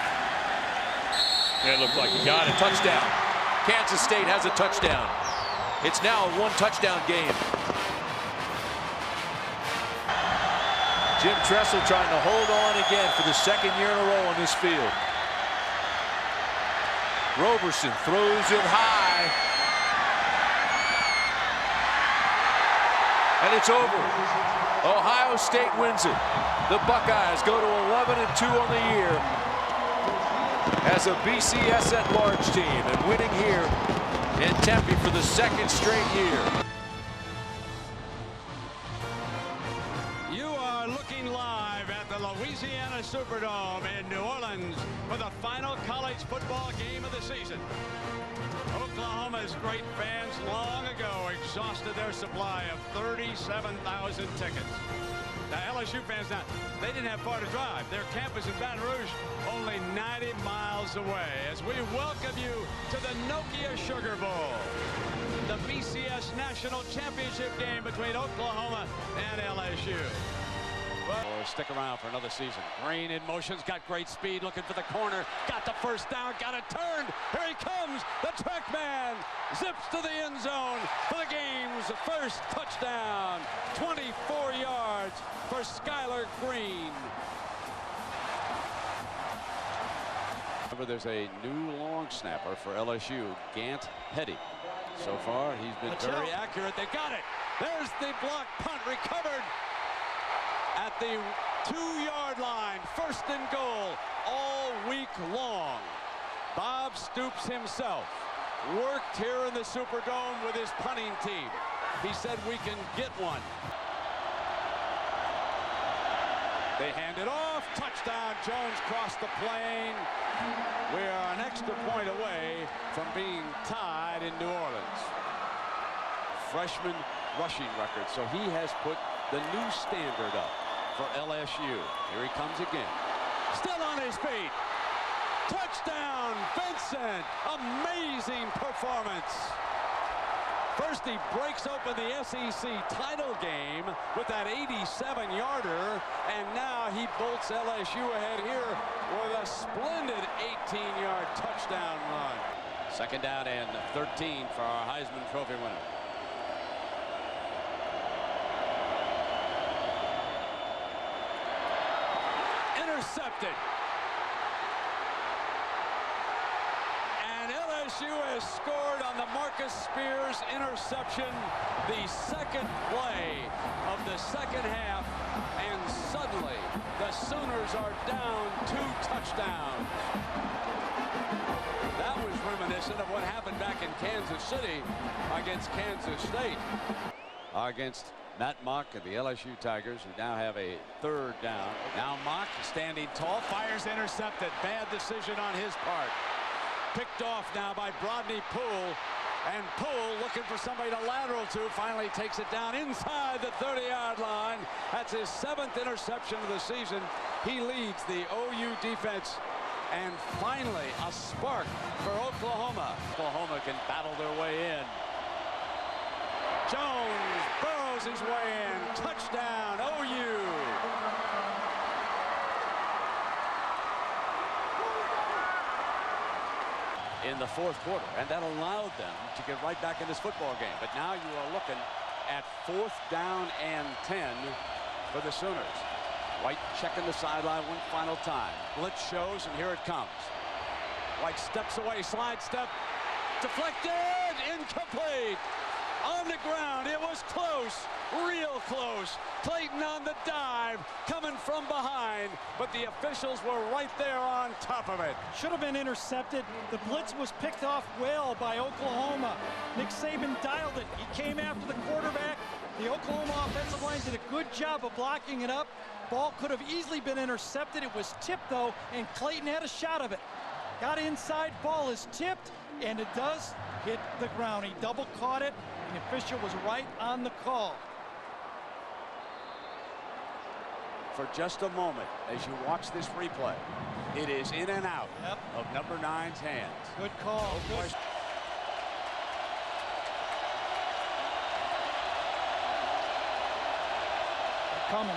[SPEAKER 7] Yeah, it looked like he got it.
[SPEAKER 10] Touchdown. Kansas State has a touchdown. It's now a 1-touchdown game. Jim Tressel trying to hold on again for the 2nd year in a row on this field. Roberson throws it high. And it's over. Ohio State wins it. The Buckeyes go to 11-2 on the year as a BCS at-large team and winning here in Tempe for the 2nd straight year.
[SPEAKER 16] You are looking live at the Louisiana Superdome in New Orleans for the final college football game of the season. Oklahoma's great fans long ago exhausted their supply of 37,000 tickets. Now, LSU fans, now, they didn't have far to drive. Their campus in Baton Rouge, only 90 miles away, as we welcome you to the Nokia Sugar Bowl, the BCS National Championship game between Oklahoma and LSU. Well, stick around for another season. Green in motion's got great speed, looking for the corner, got the 1st down, got it turned. Here he comes, the track man zips to the end zone for the game's 1st touchdown. 24 yards for Skylar Green. Remember, there's a new long snapper for LSU, Gant Petty. So far, he's been very accurate. They got it. There's the block punt recovered at the 2-yard line. 1st and goal all week long. Bob Stoops himself worked here in the Superdome with his punting team. He said we can get one. They hand it off. Touchdown. Jones crossed the plane. We are an extra point away from being tied in New Orleans. Freshman rushing record. So he has put the new standard up for LSU. Here he comes again. Still on his feet. Touchdown, Vincent. Amazing performance. First, he breaks open the SEC title game with that 87-yarder, and now he bolts LSU ahead here with a splendid 18-yard touchdown run. Second down and 13 for our Heisman Trophy winner. Intercepted. LSU has scored on the Marcus Spears interception, the second play of the second half, and suddenly the Sooners are down 2 touchdowns. That was reminiscent of what happened back in Kansas City against Kansas State. Against Matt Mock and the LSU Tigers, who now have a third down. Now Mock standing tall, fires intercepted. Bad decision on his part. Picked off now by Brodney Poole, and Poole looking for somebody to lateral to, finally takes it down inside the 30-yard line. That's his 7th interception of the season. He leads the OU defense, and finally a spark for Oklahoma. Oklahoma can battle their way in. Jones burrows his way in. Touchdown, OU. In the fourth quarter, and that allowed them to get right back in this football game. But now you are looking at 4th down and 10 for the Sooners. White checking the sideline one final time. Blitz shows, and here it comes. White steps away, slide step, deflected, incomplete. On the ground, it was close, real close. Clayton on the dive, coming from behind, but the officials were right there on top of it.
[SPEAKER 3] Should have been intercepted. The blitz was picked off well by Oklahoma. Nick Saban dialed it. He came after the quarterback. The Oklahoma offensive line did a good job of blocking it up. Ball could have easily been intercepted. It was tipped, though, and Clayton had a shot of it. Got inside, ball is tipped, and it does hit the ground. He double caught it. The official was right on the call.
[SPEAKER 16] For just a moment, as you watch this replay, it is in and out of number 9's hands.
[SPEAKER 3] Good call. Good. They're coming.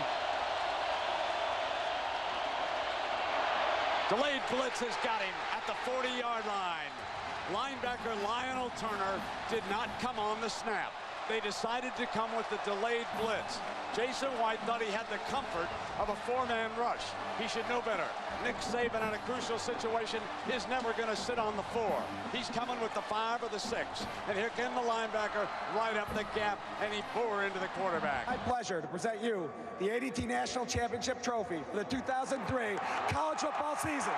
[SPEAKER 16] Delayed blitz has got him at the 40-yard line. Linebacker Lionel Turner did not come on the snap. They decided to come with the delayed blitz. Jason White thought he had the comfort of a 4-man rush. He should know better. Nick Saban in a crucial situation is never going to sit on the 4. He's coming with the 5 or the 6. And here came the linebacker right up the gap, and he bore into the quarterback.
[SPEAKER 13] My pleasure to present you the ADT National Championship Trophy for the 2003 college football season.